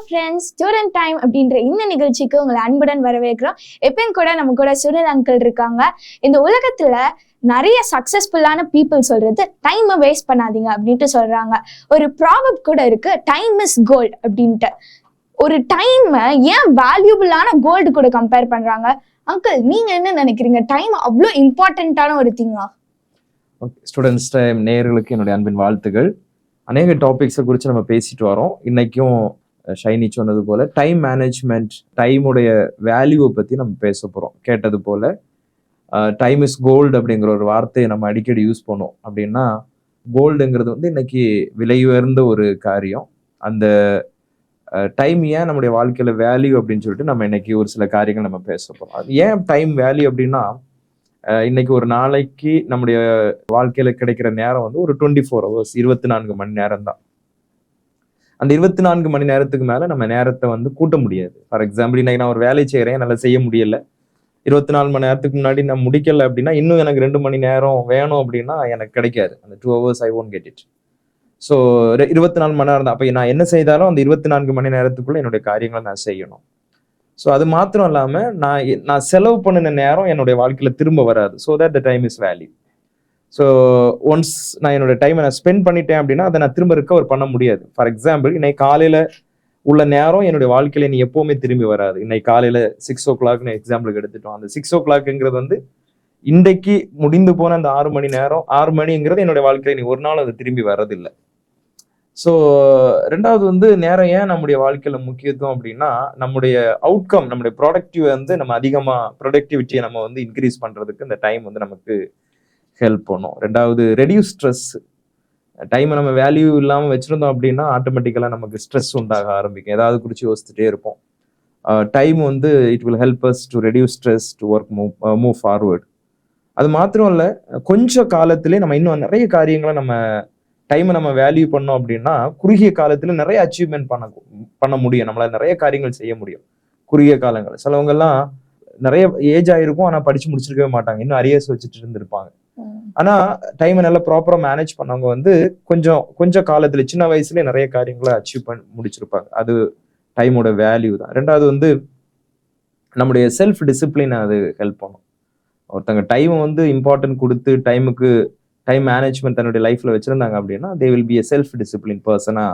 Friends, student time அப்படின்ற இந்த நிகழ்ச்சிக்கு உங்களை அன்புடன் வரவேற்கிறோம். எப்பயும் கூட நம்ம கூட சுனில் அங்கிள் இருக்காங்க. இந்த உலகத்துல நிறைய சக்சஸ்ஃபுல்லான பீப்புள் சொல்றது டைமை வேஸ்ட் பண்ணாதீங்க அப்படின்ட்டு சொல்றாங்க. ஒரு ப்ராபப் கூட இருக்கு, டைம் இஸ் கோல்ட் அப்படின்ட்டு. ஒரு டைம் ஏன் வேல்யூபிளான கோல்டு கூட கம்பேர் பண்றாங்க? அங்கிள், நீங்க என்ன நினைக்கிறீங்க? டைம் அவ்வளோ இம்பார்ட்டன்டான ஒரு திங்கா? ஸ்டூடெண்ட்ஸ் டைம் நேயர்களுக்கு என்னுடைய அன்பின் வாழ்த்துகள். அநேக டாபிக்ஸை குறித்து நம்ம பேசிட்டு வரோம். இன்னைக்கும் ஷைனி சொன்னது போல டைம் மேனேஜ்மெண்ட், டைமுடைய வேல்யூவை பற்றி நம்ம பேச போகிறோம். கேட்டது போல டைம் இஸ் கோல்டு அப்படிங்கிற ஒரு வார்த்தையை நம்ம அடிக்கடி யூஸ் பண்ணோம். அப்படின்னா கோல்டுங்கிறது வந்து இன்னைக்கு விலை உயர்ந்த ஒரு காரியம். அந்த டைம் ஏன் நம்முடைய வாழ்க்கையில வேல்யூ அப்படின்னு சொல்லிட்டு நம்ம இன்னைக்கு ஒரு சில காரியங்கள் நம்ம பேச போகிறோம். அது ஏன் டைம் வேல்யூ அப்படின்னா, இன்னைக்கு ஒரு நாளைக்கு நம்முடைய வாழ்க்கையில கிடைக்கிற நேரம் வந்து ஒரு 24 hours, 24 மணி நேரம் தான். அந்த 24 மணி நேரத்துக்கு மேல நம்ம நேரத்தை வந்து கூட்ட முடியாது. ஃபார் எக்ஸாம்பிள், இன்னைக்கு நான் ஒரு வேலை செய்யறேன், என்னால செய்ய முடியல. 24 மணி நேரத்துக்கு முன்னாடி நான் முடிக்கல அப்படின்னா இன்னும் எனக்கு 2 மணி நேரம் வேணும் அப்படின்னா எனக்கு கிடைக்காது. அந்த 2 hours I won't get it. So 24 மணி நேரம் தான். அப்போ நான் என்ன செய்தாலும் அந்த 24 மணி நேரத்துக்குள்ள என்னுடைய காரியங்களை நான் செய்யணும். ஸோ அது மாத்திரம் இல்லாம நான் செலவு பண்ணின நேரம் என்னுடைய வாழ்க்கையில திரும்ப வராது. So that the time is value. So once நான் என்னோட டைமை நான் ஸ்பெண்ட் பண்ணிட்டேன் அப்படின்னா அதை நான் திரும்ப ரிகவர் பண்ண முடியாது. ஃபார் எக்ஸாம்பிள், இன்னைக்கு காலையில உள்ள நேரம் என்னுடைய வாழ்க்கையில நீ எப்பவுமே திரும்பி வராது. இன்னைக்கு காலையில 6 o'clock எக்ஸாம்பிளுக்கு எடுத்துட்டோம். அந்த 6 o'clockங்கிறது வந்து இன்றைக்கு முடிந்து போன அந்த 6 மணி நேரம், 6 மணிங்கிறது என்னுடைய வாழ்க்கையில நீ ஒரு நாள் அது திரும்பி வர்றதில்லை. ஸோ ரெண்டாவது வந்து நேரம் ஏன் நம்முடைய வாழ்க்கையில முக்கியத்துவம் அப்படின்னா, நம்முடைய அவுட்கம், நம்முடைய ப்ரொடக்டிவ் வந்து நம்ம அதிகமா ப்ரொடக்டிவிட்டியை நம்ம வந்து இன்க்ரீஸ் பண்றதுக்கு இந்த டைம் வந்து நமக்கு ஹெல்ப் பண்ணும். ரெண்டாவது, ரெடியூஸ் ஸ்ட்ரெஸ். டைமை நம்ம வேல்யூ இல்லாமல் வச்சிருந்தோம் அப்படின்னா ஆட்டோமேட்டிக்கலாக நமக்கு ஸ்ட்ரெஸ் உண்டாக ஆரம்பிக்கும். ஏதாவது குறித்து யோசிச்சுட்டே இருப்போம். டைம் வந்து it will help us to reduce stress, to work move forward. அது மாத்திரம் இல்லை, கொஞ்சம் காலத்திலே நம்ம இன்னும் நிறைய காரியங்களை நம்ம டைமை நம்ம வேல்யூ பண்ணோம் அப்படின்னா குறுகிய காலத்துல நிறைய அச்சீவ்மெண்ட் பண்ண முடியும். நம்மளால நிறைய காரியங்கள் செய்ய முடியும் குறுகிய காலங்கள். சிலவங்க எல்லாம் நிறைய ஏஜ் ஆயிருக்கும், ஆனா படிச்சு முடிச்சிருக்கவே மாட்டாங்க, இன்னும் அரியர்ஸ் வச்சுட்டு இருந்திருப்பாங்க. ஆனா டைமை நல்லா ப்ராப்பரா மேனேஜ் பண்ணவங்க வந்து கொஞ்சம் காலத்துல சின்ன வயசுல நிறைய காரியங்களை அச்சீவ் பண்ணி முடிச்சிருப்பாங்க. அது டைமோட வேல்யூ தான். ரெண்டாவது வந்து நம்முடைய செல்ஃப் டிசிப்ளின் அது ஹெல்ப் பண்ணும். ஒருத்தங்க டைம் வந்து இம்பார்ட்டன்ட் கொடுத்து டைம் மேனேஜ்மெண்ட் தன்னுடைய லைஃப்ல வச்சிருந்தாங்க அப்படின்னா they will be a self discipline பர்சனா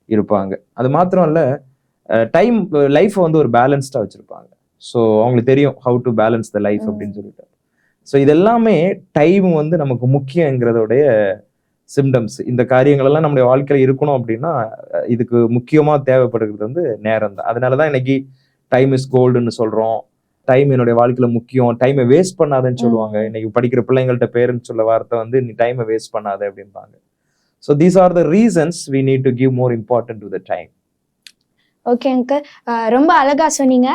இருப்பாங்க. அது மாத்திரம் இல்ல, டைம் லைஃப்பை வந்து ஒரு பேலன்ஸ்டா வச்சிருப்பாங்க. ஸோ அவங்களுக்கு தெரியும் how to balance the life அப்படின்னு சொல்லிட்டு. ஸோ இது எல்லாமே டைம் வந்து நமக்கு முக்கியங்கிறதோடைய சிம்டம்ஸ். இந்த காரியங்கள் எல்லாம் நம்முடைய வாழ்க்கையில இருக்கணும் அப்படின்னா இதுக்கு முக்கியமா தேவைப்படுகிறது வந்து நேரம் தான். அதனாலதான் இன்னைக்கு டைம் இஸ் கோல்டுன்னு சொல்றோம். டைம் என்னுடைய வாழ்க்கையில முக்கியம், டைமை வேஸ்ட் பண்ணாதன்னு சொல்லுவாங்க. இன்னைக்கு படிக்கிற பிள்ளைங்கள்ட்ட பேரண்ட்ஸ் சொல்ல வார்த்தை வந்து நீ டைமை வேஸ்ட் பண்ணாத அப்படின்பாங்க. So these are the reasons we need to give more important to the time. Okay uncle, ரொம்ப அழகா சொன்னீங்க.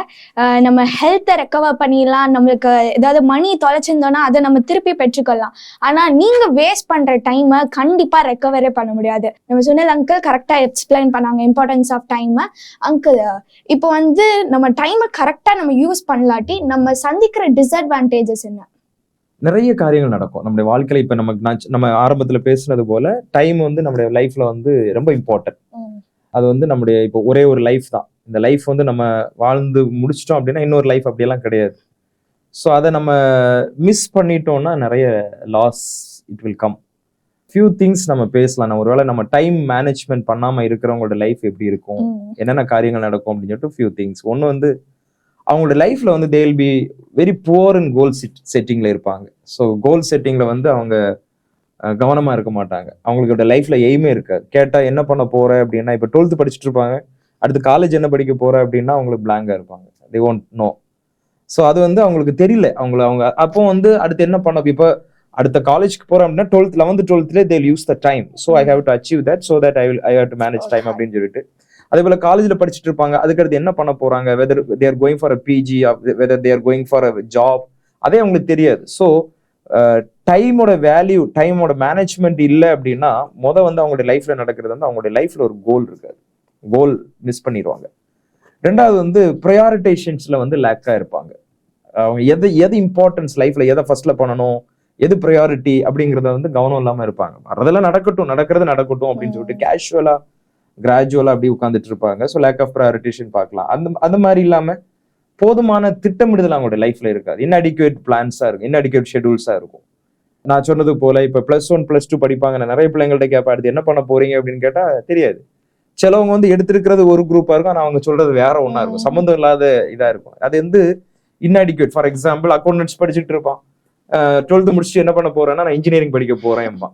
நம்ம ஹெல்த்தை ரெக்கவர் பண்ணிடலாம், நம்மளுக்கு ஏதாவது மணி தொலைச்சிருந்தோம்னா அதை நம்ம திருப்பி பெற்றுக்கொள்ளலாம். ஆனா நீங்க வேஸ்ட் பண்ற டைமை கண்டிப்பா ரெக்கவரே பண்ண முடியாது. நம்ம சொன்னது அங்கிள் கரெக்டா எக்ஸ்பிளைன் பண்ணாங்க இம்பார்ட்டன்ஸ் ஆஃப் டைம். அங்கிள், இப்போ வந்து நம்ம டைமை கரெக்டா நம்ம யூஸ் பண்ணலாட்டி நம்ம சந்திக்கிற டிஸ்அட்வான்டேஜஸ் என்ன? நிறைய காரியங்கள் நடக்கும் நம்முடைய வாழ்க்கையில. இப்ப நம்ம ஆரம்பத்துல பேசுனது போல டைம் வந்து நம்முடைய லைஃப்ல வந்து ரொம்ப இம்பார்ட்டன்ட். அது வந்து நம்முடைய இப்போ ஒரே ஒரு லைஃப் தான். இந்த லைஃப் வந்து நம்ம வாழ்ந்து முடிச்சிட்டோம் அப்படின்னா இன்னொரு லைஃப் அப்படியெல்லாம் கிடையாது. ஸோ அதை நம்ம மிஸ் பண்ணிட்டோம்னா நிறைய loss it will come. Few things நம்ம பேசலாம். நம்ம ஒருவேளை நம்ம டைம் மேனேஜ்மெண்ட் பண்ணாம இருக்கிறவங்களோட லைஃப் எப்படி இருக்கும், என்னென்ன காரியங்கள் நடக்கும் அப்படின்னு சொல்லிட்டு ஃபியூ திங்ஸ். ஒன்று வந்து அவங்களோட லைஃப்ல வந்து they will be very poor in goal செட்டிங்ல இருப்பாங்க. ஸோ கோல் செட்டிங்ல வந்து அவங்க கவனமா இருக்க மாட்டாங்க. அவங்களோட லைஃப்ல எய்மே இருக்காது. கேட்டா என்ன பண்ண போற அப்படின்னா, இப்ப 12th படிச்சுட்டு இருப்பாங்க, அடுத்து காலேஜ் என்ன படிக்க போற அப்படின்னா அவங்களுக்கு பிளாங்கா இருப்பாங்க. They won't know. ஸோ அது வந்து அவங்களுக்கு தெரியல. அவங்க அப்போ வந்து அடுத்து என்ன பண்ண, இப்ப அடுத்த காலேஜ்க்கு போறேன் அப்படின்னா 11th 12th they use the time. So I have to achieve that, so that I have to manage time அப்படின்னு சொல்லிட்டு. அதே போல காலேஜ்ல படிச்சுட்டு இருப்பாங்க, அதுக்கடுத்து என்ன பண்ண போறாங்க, whether they are going for a PG, whether they are going for a job, அதே அவங்களுக்கு தெரியாது. ஸோ டைமோட வேல்யூ, டைமோட மேனேஜ்மெண்ட் இல்லை அப்படின்னா வந்து அவங்களுடைய லைஃப்ல நடக்கிறது வந்து அவங்களுடைய லைஃப்ல ஒரு கோல் இருக்காது. கோல் மிஸ் பண்ணிடுவாங்க. ரெண்டாவது வந்து ப்ரையாரிட்டைசேஷன்ஸ்ல வந்து லேக்கா இருப்பாங்க. அவங்க எது இம்பார்ட்டன்ஸ் லைஃப்ல எதை ஃபர்ஸ்ட்ல பண்ணணும், எது ப்ரையாரிட்டி அப்படிங்கிறத வந்து கவனம் இல்லாம இருப்பாங்க. அதெல்லாம் நடக்கிறது நடக்கட்டும் அப்படின்னு சொல்லிட்டு கேஷுவலா கிராஜுவலா அப்படி உட்காந்துட்டு இருப்பாங்க. ஸோ லேக் ஆஃப் ப்ரையாரிட்டேஷன் பார்க்கலாம். அந்த மாதிரி இல்லாம போதுமான திட்டமிடுதல் அவங்களோட லைஃப்ல இருக்காது. இன்அடிக்குவேட் பிளான்ஸா இருக்கும், இன்அடிக்குவேட் ஷெட்யூல்ஸா இருக்கும். நான் சொன்னது போல இப்ப +1 +2 படிப்பாங்க. நான் நிறைய பிள்ளைங்கள்ட்ட கேட்பேன், அடுத்து என்ன பண்ண போறீங்க அப்படின்னு கேட்டா தெரியாது. சிலவங்க வந்து எடுத்திருக்கிறது ஒரு குரூப்பா இருக்கும், ஆனா அவங்க சொல்றது வேற ஒண்ணா இருக்கும், சம்மந்தம் இல்லாத இதா இருக்கும். அது வந்து இன்அடிக்குவேட். ஃபார் எக்ஸாம்பிள் அக்கௌண்டன்ஸ் படிச்சுட்டு இருப்பான், 12th முடிச்சுட்டு என்ன பண்ண போறேன்னா நான் இன்ஜினியரிங் படிக்க போறேன்பா.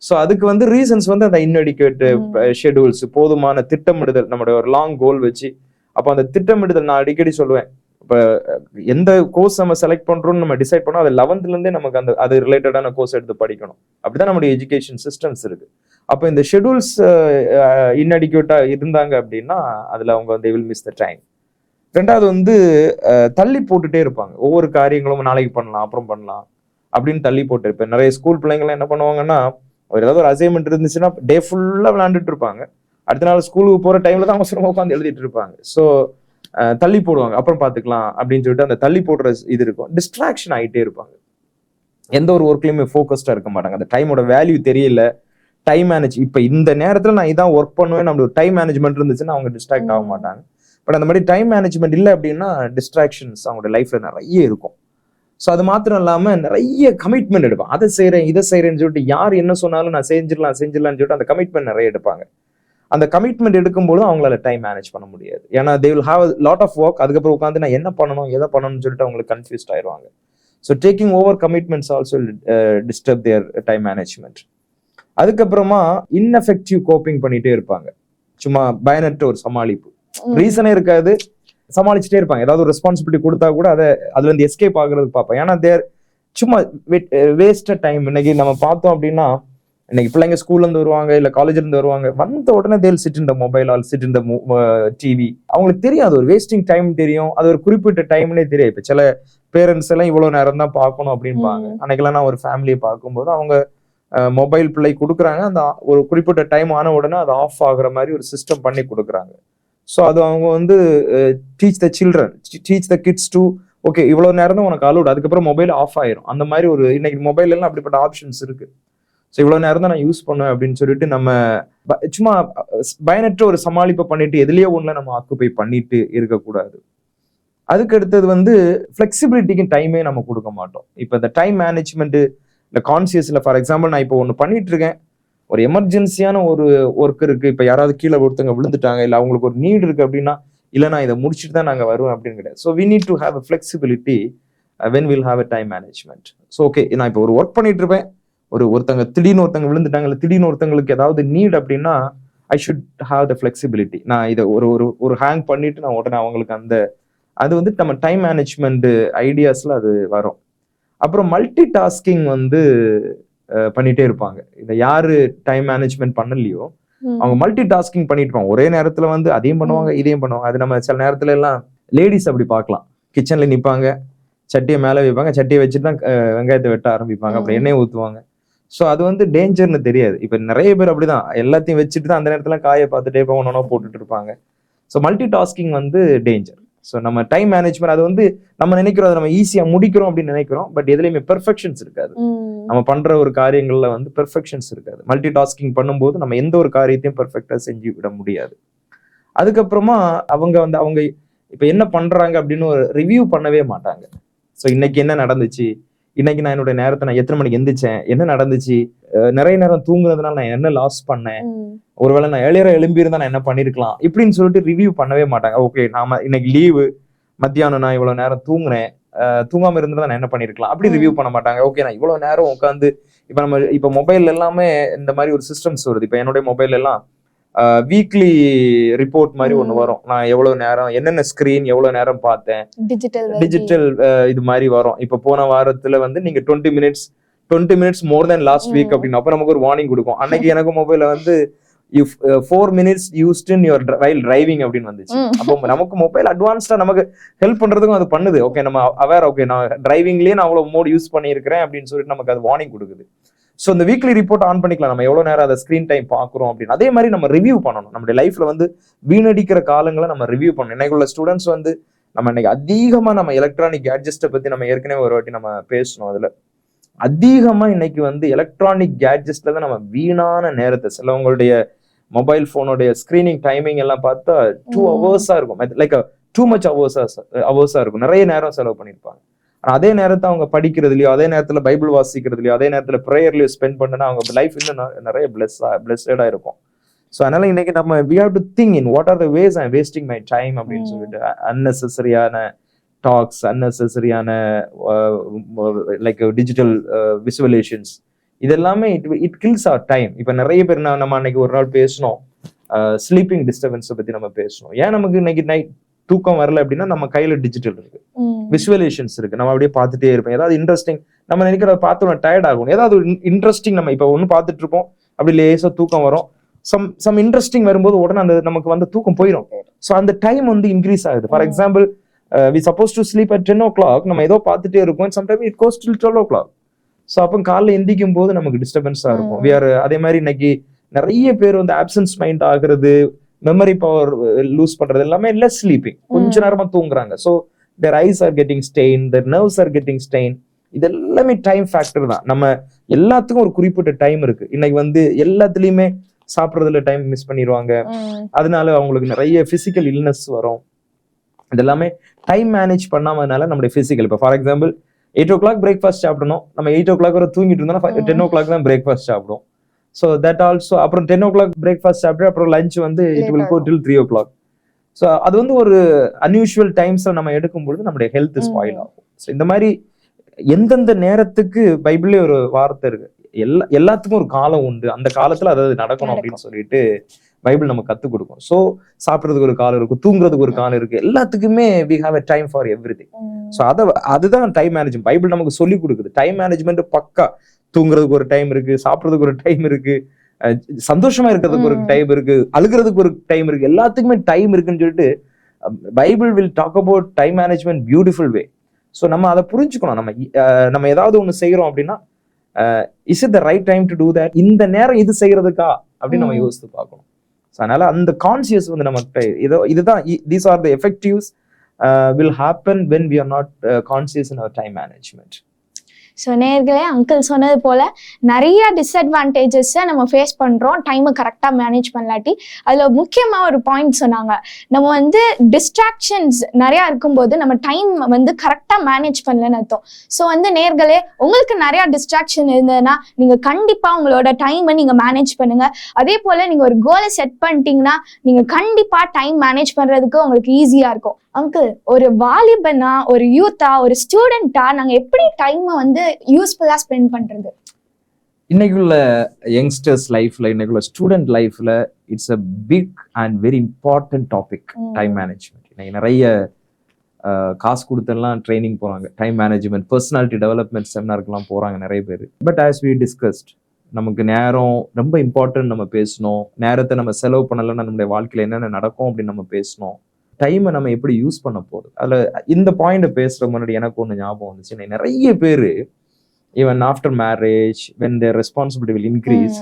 ஸோ அதுக்கு வந்து ரீசன்ஸ் வந்து அந்த இன்அடிக்குவேட் ஷெட்யூல்ஸ், போதுமான திட்டமிடுதல், நம்மளுடைய ஒரு லாங் கோல் வச்சு. அப்போ அந்த திட்டமிடுதல் நான் அடிக்கடி சொல்லுவேன், இப்போ எந்த கோர்ஸ் நம்ம செலக்ட் பண்றோம்னு நம்ம டிசைட் பண்ணோம், அது 11th இருந்தே நமக்கு அந்த அது ரிலேட்டடான கோர்ஸ் எடுத்து படிக்கணும். அப்படிதான் நம்மளுடைய எஜுகேஷன் சிஸ்டம்ஸ் இருக்கு. அப்போ இந்த ஷெட்யூல்ஸ் இன்அடிக்குவேட்டா இருந்தாங்க அப்படின்னா அதுல அவங்க வந்து வில் மிஸ் த டைம். ரெண்டாவது வந்து தள்ளி போட்டுட்டே இருப்பாங்க. ஒவ்வொரு காரியங்களும் நாளைக்கு பண்ணலாம், அப்புறம் பண்ணலாம் அப்படின்னு தள்ளி போட்டு இருப்பேன். நிறைய ஸ்கூல் பிள்ளைங்களாம் என்ன பண்ணுவாங்கன்னா, ஏதாவது ஒரு அசைன்மெண்ட் இருந்துச்சுன்னா டே ஃபுல்லா விளையாண்டுட்டு இருப்பாங்க. அடுத்த நாள் ஸ்கூலுக்கு போற டைம்ல தான் அவசரமா உட்காந்து எழுதிட்டு இருப்பாங்க. ஸோ தள்ளி போடுவாங்க, அப்புறம் பார்த்துக்கலாம் அப்படின்னு சொல்லிட்டு அந்த தள்ளி போடுற இது இருக்கும். டிஸ்ட்ராக்ஷன் ஆகிட்டே இருப்பாங்க. எந்த ஒரு ஒர்க்லயுமே ஃபோக்கஸ்டா இருக்க மாட்டாங்க. அந்த டைமோட வேல்யூ தெரியல. டைம் மேனேஜ், இப்ப இந்த நேரத்துல நான் இதான் ஒர்க் பண்ணுவேன், நம்மளுக்கு டைம் மேனேஜ்மெண்ட் இருந்துச்சுன்னா அவங்க டிஸ்ட்ராக்ட் ஆக மாட்டாங்க. பட் அந்த மாதிரி டைம் மேனேஜ்மெண்ட் இல்லை அப்படின்னா டிஸ்ட்ராக்ஷன்ஸ் அவங்களோட லைஃப்ல நிறைய இருக்கும். ஸோ அது மாத்திரம் இல்லாம நிறைய கமிட்மெண்ட் எடுப்பாங்க. அதை செய்யறேன் இதை செய்யறேன்னு சொல்லிட்டு யார் என்ன சொன்னாலும் நான் செஞ்சிடலாம்னு சொல்லிட்டு அந்த கமிட்மெண்ட் நிறைய எடுப்பாங்க. அந்த கமிட்மெண்ட் எடுக்கும்போது அவங்களால டைம் மேனேஜ் பண்ண முடியாது. ஏன்னா they will have lot of work. அதுக்கப்புறம் உட்காந்து நான் என்ன பண்ணணும் எதை பண்ணணும்னு சொல்லிட்டு அவங்களுக்கு கன்ஃபியூஸ்ட் ஆயிடுவாங்க. So taking over commitments also disturb their time management. அதுக்கப்புறமா இன்எஃபெக்டிவ் கோப்பிங் பண்ணிட்டே இருப்பாங்க. சும்மா பயனற்ற ஒரு சமாளிப்பு, ரீசனே இருக்காது, சமாளிச்சுட்டே இருப்பாங்க. ஏதாவது ஒரு ரெஸ்பான்சிபிலிட்டி கொடுத்தா கூட அதை அதுல இருந்து எஸ்கேப் ஆகுறதுக்கு பார்ப்பேன். ஏன்னா தேர் சும்மா வேஸ்டட் டைம். இன்னைக்கு நம்ம பார்த்தோம் அப்படின்னா, இன்னைக்கு பிள்ளைங்க ஸ்கூல்ல இருந்து வருவாங்க, இல்ல காலேஜ்ல இருந்து வருவாங்க, வந்த உடனே தேல் sit in the mobile all sit in the TV. அவங்களுக்கு தெரியும் அது ஒரு வேஸ்டிங் டைம் தெரியும், அது ஒரு குறிப்பிட்ட டைம்னே தெரியும். இப்ப சில பேரண்ட்ஸ் எல்லாம் இவ்வளவு நேரம் தான் பார்க்கணும் அப்படின்பாங்க. அன்னைக்கெல்லாம் நான் ஒரு ஃபேமிலியை பார்க்கும்போது அவங்க மொபைல் பிள்ளை கொடுக்குறாங்க, அந்த ஒரு குறிப்பிட்ட டைம் ஆன உடனே அது ஆஃப் ஆகுற மாதிரி ஒரு சிஸ்டம் பண்ணி கொடுக்குறாங்க. ஸோ அது அவங்க வந்து teach the children, teach the kids to okay இவ்வளவு நேரம் தான் உனக்கு அலோட், அதுக்கப்புறம் மொபைல் ஆஃப் ஆயிரும். அந்த மாதிரி ஒரு இன்னைக்கு மொபைல் எல்லாம் அப்படிப்பட்ட ஆப்ஷன்ஸ் இருக்கு. ஸோ இவ்வளவு நேரம் தான் நான் யூஸ் பண்ணுவேன் அப்படின்னு சொல்லிட்டு நம்ம சும்மா பயனற்ற ஒரு சமாளிப்பை பண்ணிட்டு எதுலயோ ஒண்ணுல நம்ம ஆக்குபை பண்ணிட்டு இருக்கக்கூடாது. அதுக்கு அடுத்தது வந்து ஃபிளெக்சிபிலிட்டிக்கு டைமே நம்ம கொடுக்க மாட்டோம். இப்போ இந்த டைம் மேனேஜ்மெண்ட் இந்த கான்சியஸ்ல, ஃபார் எக்ஸாம்பிள் நான் இப்போ ஒன்று பண்ணிட்டு இருக்கேன், ஒரு எமர்ஜென்சியான ஒரு ஒர்க் இருக்கு, இப்போ யாராவது கீழே ஒருத்தவங்க விழுந்துட்டாங்க, இல்லை அவங்களுக்கு ஒரு நீட் இருக்கு அப்படின்னா, இல்லை நான் இதை முடிச்சுட்டு தான் நாங்கள் வருவேன் அப்படின்னு கிடையாது. So we need to have a flexibility when will have a time management. So okay நான் இப்போ ஒரு ஒர்க் பண்ணிட்டு இருப்பேன், ஒருத்தங்க திடீர்னு ஒருத்தங்க விழுந்துட்டாங்க, இல்லை திடீர்னு ஒருத்தங்களுக்கு ஏதாவது நீட் அப்படின்னா I should have the flexibility. நான் இதை ஒரு ஹேங் பண்ணிட்டு நான் உடனே அவங்களுக்கு அது வந்து நம்ம டைம் மேனேஜ்மெண்ட் ஐடியாஸ்ல அது வரும். அப்புறம் மல்டி டாஸ்கிங் வந்து பண்ணிட்டே இருப்பாங்க. இதை யாரு டைம் மேனேஜ்மெண்ட் பண்ணலையோ அவங்க மல்டி டாஸ்கிங் பண்ணிட்டு இருப்பாங்க. ஒரே நேரத்துல வந்து அதையும் பண்ணுவாங்க இதையும் பண்ணுவாங்க. அது நம்ம சில நேரத்துல எல்லாம் லேடிஸ் அப்படி பார்க்கலாம், கிச்சன்ல நிப்பாங்க, சட்டியை மேல வைப்பாங்க, சட்டியை வச்சுட்டு தான் வெங்காயத்தை வெட்ட ஆரம்பிப்பாங்க, அப்புறம் எண்ணெய் ஊத்துவாங்க. ஸோ அது வந்து டேஞ்சர்னு தெரியாது. இப்ப நிறைய பேர் அப்படிதான் எல்லாத்தையும் வச்சுட்டு தான் அந்த நேரத்துல காயை பார்த்துட்டே ஒன்னொன்னா போட்டுட்டு இருப்பாங்க. ஸோ மல்டி டாஸ்கிங் வந்து டேஞ்சர். ஸோ நம்ம டைம் மேனேஜ்மெண்ட் அது வந்து நம்ம நினைக்கிறோம் அதை நம்ம ஈஸியா முடிக்கிறோம் அப்படின்னு நினைக்கிறோம், பட் எதுலையுமே பெர்ஃபெக்ஷன்ஸ் இருக்காது. நம்ம பண்ற ஒரு காரியங்கள்ல வந்து பெர்ஃபெக்ஷன்ஸ் இருக்காது. மல்டி டாஸ்கிங் பண்ணும்போது நம்ம எந்த ஒரு காரியத்தையும் பெர்ஃபெக்டா செஞ்சு விட முடியாது. அதுக்கப்புறமா அவங்க இப்ப என்ன பண்றாங்க அப்படின்னு ஒரு ரிவ்யூ பண்ணவே மாட்டாங்க. ஸோ இன்னைக்கு என்ன நடந்துச்சு, இன்னைக்கு நான் என்னோட நேரத்தை நான் எத்தனை மணிக்கு எந்திரிச்சேன், என்ன நடந்துச்சு, நிறைய நேரம் தூங்குறதுனால நான் என்ன லாஸ் பண்ணேன், ஒருவேளை நான் எழும்பி இருந்தா நான் என்ன பண்ணிருக்கலாம் இப்படின்னு சொல்லிட்டு ரிவ்யூ பண்ணவே மாட்டாங்க. ஓகே நாம இன்னைக்கு லீவு, மத்தியானம் நான் இவ்வளவு நேரம் தூங்குறேன், தூங்காம இருந்தா நான் என்ன பண்ணிருக்கலாம் அப்படி ரிவ்யூ பண்ண மாட்டாங்க. ஓகே நான் இவ்வளவு நேரம் உட்காந்து இப்ப மொபைல் எல்லாமே இந்த மாதிரி ஒரு சிஸ்டம்ஸ் வருது. இப்ப என்னுடைய மொபைல் எல்லாம் வீக்லி ரிப்போர்ட் மாதிரி ஒண்ணு வரும், நான் எவ்வளவு நேரம் என்னென்ன ஸ்கிரீன் எவ்வளவு நேரம் பார்த்தேன், டிஜிட்டல் இது மாதிரி வரும். இப்ப போன வாரத்துல வந்து நீங்க 20 minutes மோர் தென் லாஸ்ட் வீக் அப்படின்னு அப்ப நமக்கு ஒரு வார்னிங் கொடுக்கும். அன்னைக்கு எனக்கு மொபைல வந்து 4 minutes used in your while driving அப்படின்னு வந்துச்சு. அப்போ நமக்கு மொபைல் அட்வான்ஸ்டா நமக்கு ஹெல்ப் பண்றதுக்கும் அது பண்ணுது. ஓகே நம்ம அவேர், ஓகே நான் டிரைவிங்லயே நான் அவ்வளவு மோட் யூஸ் பண்ணியிருக்கிறேன் அப்படின்னு சொல்லிட்டு நமக்கு அது வார்னிங் கொடுக்குது. ஸோ இந்த வீக்லி ரிப்போர்ட் ஆன் பண்ணிக்கலாம், நம்ம எவ்வளவு நேரம் அதை ஸ்கிரீன் டைம் பாக்குறோம் அப்படின்னு. அதே மாதிரி நம்ம ரிவ்யூ பண்ணணும். நம்மளுடைய லைஃப்ல வந்து வீணடிக்கிற காலங்களை நம்ம ரிவ்யூ பண்ணணும். இன்னைக்கு உள்ள ஸ்டூடெண்ட்ஸ் வந்து நம்ம இன்னைக்கு அதிகமா நம்ம எலக்ட்ரானிக் கேட்ஜெட்டை பத்தி நம்ம ஏற்கனவே ஒரு வாட்டி நம்ம பேசணும். அதுல அதிகமா இன்னைக்கு வந்து எலக்ட்ரானிக் கேட்ஜெட்ஸ்ல தான் நம்ம வீணான நேரத்தை சிலவங்களுடைய மொபைல் ஃபோனோடைய ஸ்கிரீனிங் டைமிங் எல்லாம் பார்த்தா 2 ஹவர்ஸா இருக்கும். லைக் டூ மச் ஹவர்ஸா இருக்கும். நிறைய நேரம் செலவு பண்ணியிருப்பாங்க. அதே நேரத்தை அவங்க படிக்கிறதுலயோ, அதே நேரத்துல பைபிள் வாசிக்கிறதுலயோ, அதே நேரத்துல ப்ரேயர்லயோ ஸ்பெண்ட் பண்ணா அவங்க லைஃப் இன்னும் நிறைய பிளெஸ்டா இருக்கும். ஸோ அதனால இன்னைக்கு நம்ம we have to think in what are the ways I'm wasting my time அப்படின்னு சொல்லிட்டு unnecessary-யான டாக்ஸ், unnecessary-யான லைக் டிஜிட்டல் விசுவலேஷன்ஸ், இதெல்லாமே இட் கில்ஸ் அவர் டைம். இப்ப நிறைய பேர் நம்ம அன்னைக்கு ஒரு நாள் பேசணும் ஸ்லீப்பிங் டிஸ்டர்பன்ஸை பத்தி நம்ம பேசணும். ஏன் நமக்கு இன்னைக்கு நைட் தூக்கம் வரல அப்படின்னா நம்ம கையில டிஜிட்டல் இருக்கு, விசுவலேஷன்ஸ் இருக்கு, நம்ம அப்படியே பார்த்துட்டே இருப்போம். ஏதாவது இன்ட்ரெஸ்டிங் நம்ம நினைக்கிறத பார்த்து டயர்ட் ஆகும். ஏதாவது இன்ட்ரெஸ்டிங் நம்ம இப்ப ஒண்ணு பார்த்துட்டு இருப்போம், அப்படி லேசா தூக்கம் வரும். சம் இன்ட்ரெஸ்டிங் வரும்போது உடனே அந்த நமக்கு வந்து தூக்கம் போயிடும். ஸோ அந்த டைம் வந்து இன்க்ரீஸ் ஆகுது. For example we supposed to sleep at 10 o'clock, நம்ம ஏதோ பார்த்துட்டே இருக்கோம், sometime it goes till 12 o'clock. So அப்போ காலைல எந்திக்கும் போது நமக்கு டிஸ்டர்பன்ஸா இருக்கும். அதே மாதிரி இன்னைக்கு நிறைய பேர் வந்து ஆப்சன்ஸ் மைண்ட் ஆகுறது, மெமரி பவர் லூஸ் பண்றது எல்லாமே லெஸ் ஸ்லீப்பிங், கொஞ்ச நேரமா தூங்குறாங்க. So their eyes are getting strained, their nerves are getting strained. இது எல்லாமே டைம் ஃபேக்டர் தான். நம்ம எல்லாத்துக்கும் ஒரு குறிப்பிட்ட டைம் இருக்கு. இன்னைக்கு வந்து எல்லாத்துலயுமே சாப்பிட்றதுல டைம் மிஸ் பண்ணிடுவாங்க. அதனால அவங்களுக்கு நிறைய பிசிக்கல் இல்னஸ் வரும். இதெல்லாமே டைம் மேனேஜ் பண்ணாமனால நம்மளுடைய பிசிக்கல். இப்போ ஃபார் எக்ஸாம்பிள் 8 o'clock பிரேக்ஃபாஸ்ட் சாப்பிடணும், நம்ம 8 o'clock வரை தூங்கிட்டு இருந்தோம்னா 10 o'clock தான் பிரேக்ஃபாஸ்ட் சாப்பிடும். ஸோ தட் ஆல்சோ அப்புறம் 10 o'clock பிரேக்ஃபாஸ்ட் சாப்பிட்டு அப்புறம் லஞ்ச் வந்து it will go till 3 o'clock. ஸோ அது வந்து ஒரு அன்யூஷுவல் டைம்ஸ்ல நம்ம எடுக்கும்பொழுது நம்மளுடைய ஹெல்த் ஸ்பாயில் ஆகும். ஸோ இந்த மாதிரி எந்தெந்த நேரத்துக்கு பைபிள்ல ஒரு வார்த்தை இருக்கு, எல்லாத்துக்கும் ஒரு காலம் உண்டு, அந்த காலத்துல அதாவது நடக்கணும் அப்படின்னு சொல்லிட்டு பைபிள் நம்ம கத்து கொடுக்கும். ஸோ சாப்பிட்றதுக்கு ஒரு காலம் இருக்கு, தூங்குறதுக்கு ஒரு காலம் இருக்கு, எல்லாத்துக்குமே we have a time for everything. So அதுதான் டைம் மேனேஜ்மெண்ட் பைபிள் நமக்கு சொல்லி கொடுக்குது. டைம் மேனேஜ்மெண்ட் பக்கா. தூங்குறதுக்கு ஒரு டைம் இருக்கு, சாப்பிட்றதுக்கு ஒரு டைம் இருக்கு, சந்தோஷமா இருக்கிறதுக்கு ஒரு டைம் இருக்கு, அழுகிறதுக்கு ஒரு டைம் இருக்கு, எல்லாத்துக்குமே டைம் இருக்குன்னு சொல்லிட்டு Bible will talk about time management beautiful way. So நம்ம அதை புரிஞ்சுக்கணும். நம்ம ஏதாவது ஒண்ணு செய்யறோம் அப்படின்னா is it the right time to do that, இந்த நேரம் இது செய்யறதுக்கா அப்படின்னு நம்ம யோசித்து பார்க்கணும். ஸோ அதனால அந்த கான்சியஸ் வந்து நமக்கு இதுதான் these are the effectives will happen when we are not conscious in our time management. So நேர்களே, அங்கிள் சொன்னது போல நிறைய டிஸ்அட்வான்டேஜஸை நம்ம ஃபேஸ் பண்ணுறோம் டைமை கரெக்டாக மேனேஜ் பண்ணலாட்டி. அதில் முக்கியமாக ஒரு பாயிண்ட் சொன்னாங்க, நம்ம வந்து டிஸ்ட்ராக்ஷன்ஸ் நிறையா இருக்கும்போது நம்ம டைம் வந்து கரெக்டாக மேனேஜ் பண்ணலன்னு அர்த்தம். ஸோ வந்து நேர்களே, உங்களுக்கு நிறையா டிஸ்ட்ராக்ஷன் இருந்ததுன்னா நீங்கள் கண்டிப்பாக உங்களோட டைமை நீங்கள் மேனேஜ் பண்ணுங்கள். அதே போல் நீங்கள் ஒரு கோலை செட் பண்ணிட்டீங்கன்னா நீங்கள் கண்டிப்பாக டைம் மேனேஜ் பண்ணுறதுக்கு உங்களுக்கு ஈஸியாக இருக்கும். அங்கிள், ஒரு வாலிபனா, ஒரு யூத்தா, ஒரு ஸ்டூடெண்டா நாங்கள் எப்படி டைமை வந்து யூஸ்ஃபுல்லா ஸ்பெண்ட் பண்றது? இன்னைக்குள்ள யங்ஸ்டர்ஸ் லைஃப்ல, இன்னைக்குள்ள ஸ்டூடெண்ட் லைஃப்ல it's a big and very important topic time management. இன்னைக்கு நிறைய காசு கொடுத்தெல்லாம் ட்ரைனிங் போறாங்க, டைம் மேனேஜ்மெண்ட், பர்சனாலிட்டி டெவலப்மெண்ட் செமினாருக்குலாம் போறாங்க நிறைய பேர். பட் ஆஸ் வி டிஸ்கஸ்ட், நமக்கு நேரம் ரொம்ப இம்பார்ட்டன்ட். நம்ம பேசணும், நேரத்தை நம்ம செலவு பண்ணலைன்னா நம்மளுடைய வாழ்க்கையில என்னென்ன நடக்கும் அப்படின்னு நம்ம பேசணும். டைமை நம்ம எப்படி யூஸ் பண்ண போகுது, அதுல இந்த பாயிண்ட் பேசுற முன்னாடி எனக்கு ஒண்ணு ஞாபகம் வந்துச்சு. நிறைய பேரு even after marriage when there responsibility will increase,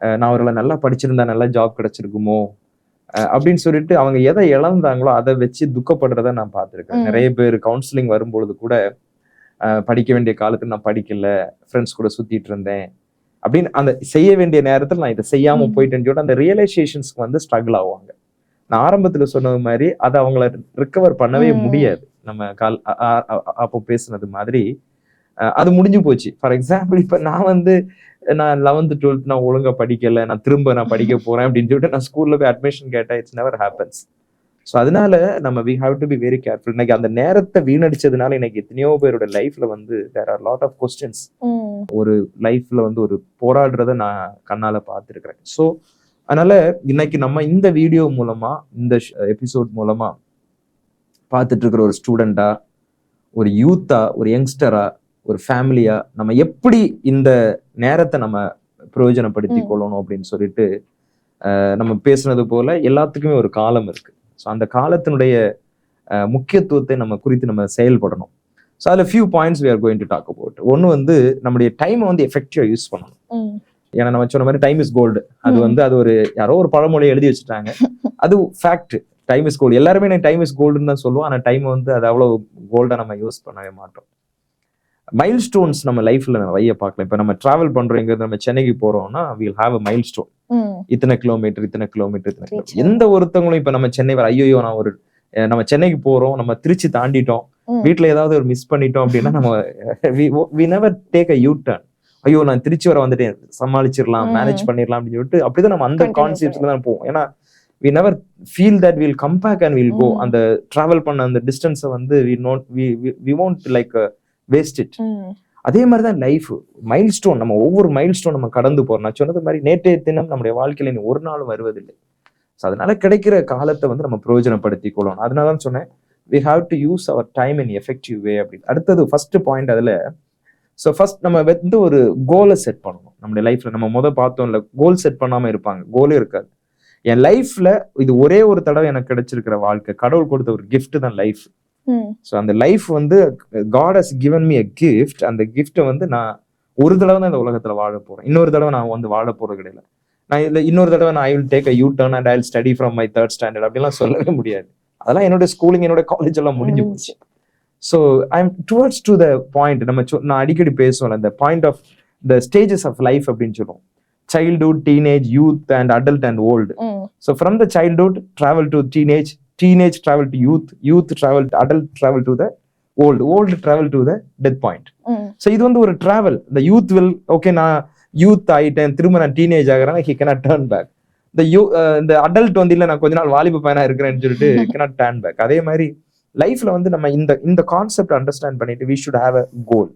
நான் அவர்களை நல்லா படிச்சிருந்தா நல்லா ஜாப் கிடைச்சிருக்குமோ அப்படின்னு சொல்லிட்டு அவங்க எதை இழந்தாங்களோ அதை வச்சு துக்கப்படுறத நான் பார்த்துருக்கேன். நிறைய பேர் கவுன்சிலிங் வரும்பொழுது கூட படிக்க வேண்டிய காலத்துல நான் படிக்கல, ஃப்ரெண்ட்ஸ் கூட சுத்திட்டு இருந்தேன் அப்படின்னு, அந்த செய்ய வேண்டிய நேரத்தில் நான் இதை செய்யாம போயிட்டேன்னு சொல்லிட்டு அந்த ரியலைசேஷன்ஸ்க்கு வந்து ஸ்ட்ரகிள் ஆவாங்க. நான் ஆரம்பத்துல சொன்னது மாதிரி அதை அவங்கள ரிகவர் பண்ணவே முடியாது. நம்ம அப்போ பேசுனது மாதிரி அது முடிஞ்சு போச்சு. ஃபார் எக்ஸாம்பிள், இப்ப நான் 11th 12th நான் ஒழுங்கா படிக்கல, நான் திரும்ப படிக்க போறேன் அப்படின்னு சொல்லிட்டு நான் ஸ்கூல்ல போய் அட்மிஷன் கேட்டேன். It's never happens. ஸோ அதனால நம்ம we have to be very careful. இன்னைக்கு அந்த நேரத்தை வீணடிச்சதுனால இன்னைக்கு எத்தனையோ பேரோட லைஃப்ல வந்து there are lot of questions. ஒரு லைஃப்ல வந்து ஒரு போராடுறத நான் கண்ணால பார்த்துருக்கிறேன். ஸோ அதனால இன்னைக்கு நம்ம இந்த வீடியோ மூலமா, இந்த எபிசோட் மூலமா பார்த்துட்டு இருக்கிற ஒரு ஸ்டூடெண்டா, ஒரு யூத்தா, ஒரு யங்ஸ்டரா, ஒரு ஃபேமிலியா நம்ம எப்படி இந்த நேரத்தை நம்ம பிரயோஜனப்படுத்தி கொள்ளணும் அப்படின்னு சொல்லிட்டு நம்ம பேசுனது போல எல்லாத்துக்குமே ஒரு காலம் இருக்கு. ஸோ அந்த காலத்தினுடைய முக்கியத்துவத்தை நம்ம குறித்து நம்ம செயல்படணும். ஸோ அதில் few points we are going to talk about. ஒன்று வந்து நம்முடைய டைமை வந்து எஃபெக்டிவா யூஸ் பண்ணணும். ஏன்னா நம்ம சொன்ன மாதிரி டைம் இஸ் கோல்டு. அது ஒரு யாரோ ஒரு பழமொழியை எழுதி வச்சுட்டாங்க, அது ஃபேக்ட். Time is gold. எல்லாருமே நான் டைம் இஸ் கோல்டுன்னு தான் சொல்லுவோம். ஆனால் டைம் வந்து அது அவ்வளோ கோல்டா நம்ம யூஸ் பண்ணவே மாட்டோம். மைல் ஸ்டோன்ஸ் நம்ம லைஃப்ல நிறைய பார்க்கலாம். இப்போ நம்ம டிராவல் பண்றோம், இங்க நம்ம சென்னைக்கு போறோம்னா we'll have a milestone. இத்தனை கிலோமீட்டர் எந்த ஒருத்தவங்களும் இப்ப நம்ம சென்னை வர ஐயோ நான் ஒரு நம்ம சென்னைக்கு போறோம், நம்ம திருச்சி தாண்டிட்டோம், வீட்டுல ஏதாவது ஒரு மிஸ் பண்ணிட்டோம் அப்படின்னா நம்ம we never take a U-turn. ஐயோ நான் திருச்சி வர வந்துட்டேன், சமாளிச்சிடலாம், மேனேஜ் பண்ணிடலாம் அப்படின்னு சொல்லிட்டு அப்படிதான் நம்ம அந்த கான்செப்ட்ல தான் போவோம். ஏன்னா we never feel that we'll come back and we'll go. அந்த டிராவல் பண்ண அந்த டிஸ்டன்ஸை வந்து we won't like waste it. அதே மாதிரிதான் லைஃப் மைல்ஸ்டோன், நம்ம ஒவ்வொரு மைல்ஸ்டோன் நம்ம கடந்து போறோம். நான் சொன்னது மாதிரி நேற்றைய தினம் நம்முடைய வாழ்க்கையில இனி ஒரு நாளும் வருவதில்லை. அதனால கிடைக்கிற காலத்தை வந்து நம்ம பிரயோஜனப்படுத்திக் கொள்ளணும். அதனாலதான் சொன்னேன் we have to use our time in effective way அப்படின்னு. அடுத்தது ஃபர்ஸ்ட் பாயிண்ட் அதுல. ஸோ ஃபர்ஸ்ட் நம்ம வந்து ஒரு கோலை செட் பண்ணணும் நம்முடைய லைஃப்ல. நம்ம பார்த்தோம்ல, கோல் செட் பண்ணாம இருப்பாங்க, கோலே இருக்காது. என் லைஃப்ல இது ஒரே ஒரு தடவை எனக்கு கிடைச்சிருக்கிற வாழ்க்கை, கடவுள் கொடுத்த ஒரு கிஃப்ட் தான் லைஃப். ஸோ அந்த லைஃப் வந்து God has given me a gift. அந்த கிஃப்ட்டை வந்து நான் ஒரு தடவை தான் இந்த உலகத்துல வாழ போறேன், இன்னொரு தடவை நான் வந்து வாழ போறது கிடையாது. நான் இதுல இன்னொரு தடவை நான் I will take a U-turn and I'll study from my 3rd standard அப்படிலாம் சொல்லவே முடியாது. அதெல்லாம் என்னோட ஸ்கூலிங், என்னோட காலேஜ் எல்லாம் முடிஞ்சு போச்சு. So I am towards to the point. நான் அடிக்கடி பேசுவேன் அந்த point of the stages of life அப்படின்னு சொல்லுவோம். childhood, teenage, youth and adult and old. So from the childhood travel to teenage, teenage travel to youth travel to adult, travel to the old travel to the death point. So இது வந்து ஒரு travel. The youth will okay நான் youth ஆயிட்டேன், திரும்ப நான் teenage ஆகிறேன், he cannot turn back. இந்த adult வந்து இல்ல நான் கொஞ்ச நாள் வாலிப பையனா இருக்கிறேன்னு சொல்லிட்டு cannot turn back. அதே மாதிரி லைஃப்ல வந்து நம்ம இந்த கான்செப்ட் அண்டர்ஸ்டாண்ட் பண்ணிட்டு we should have a goal.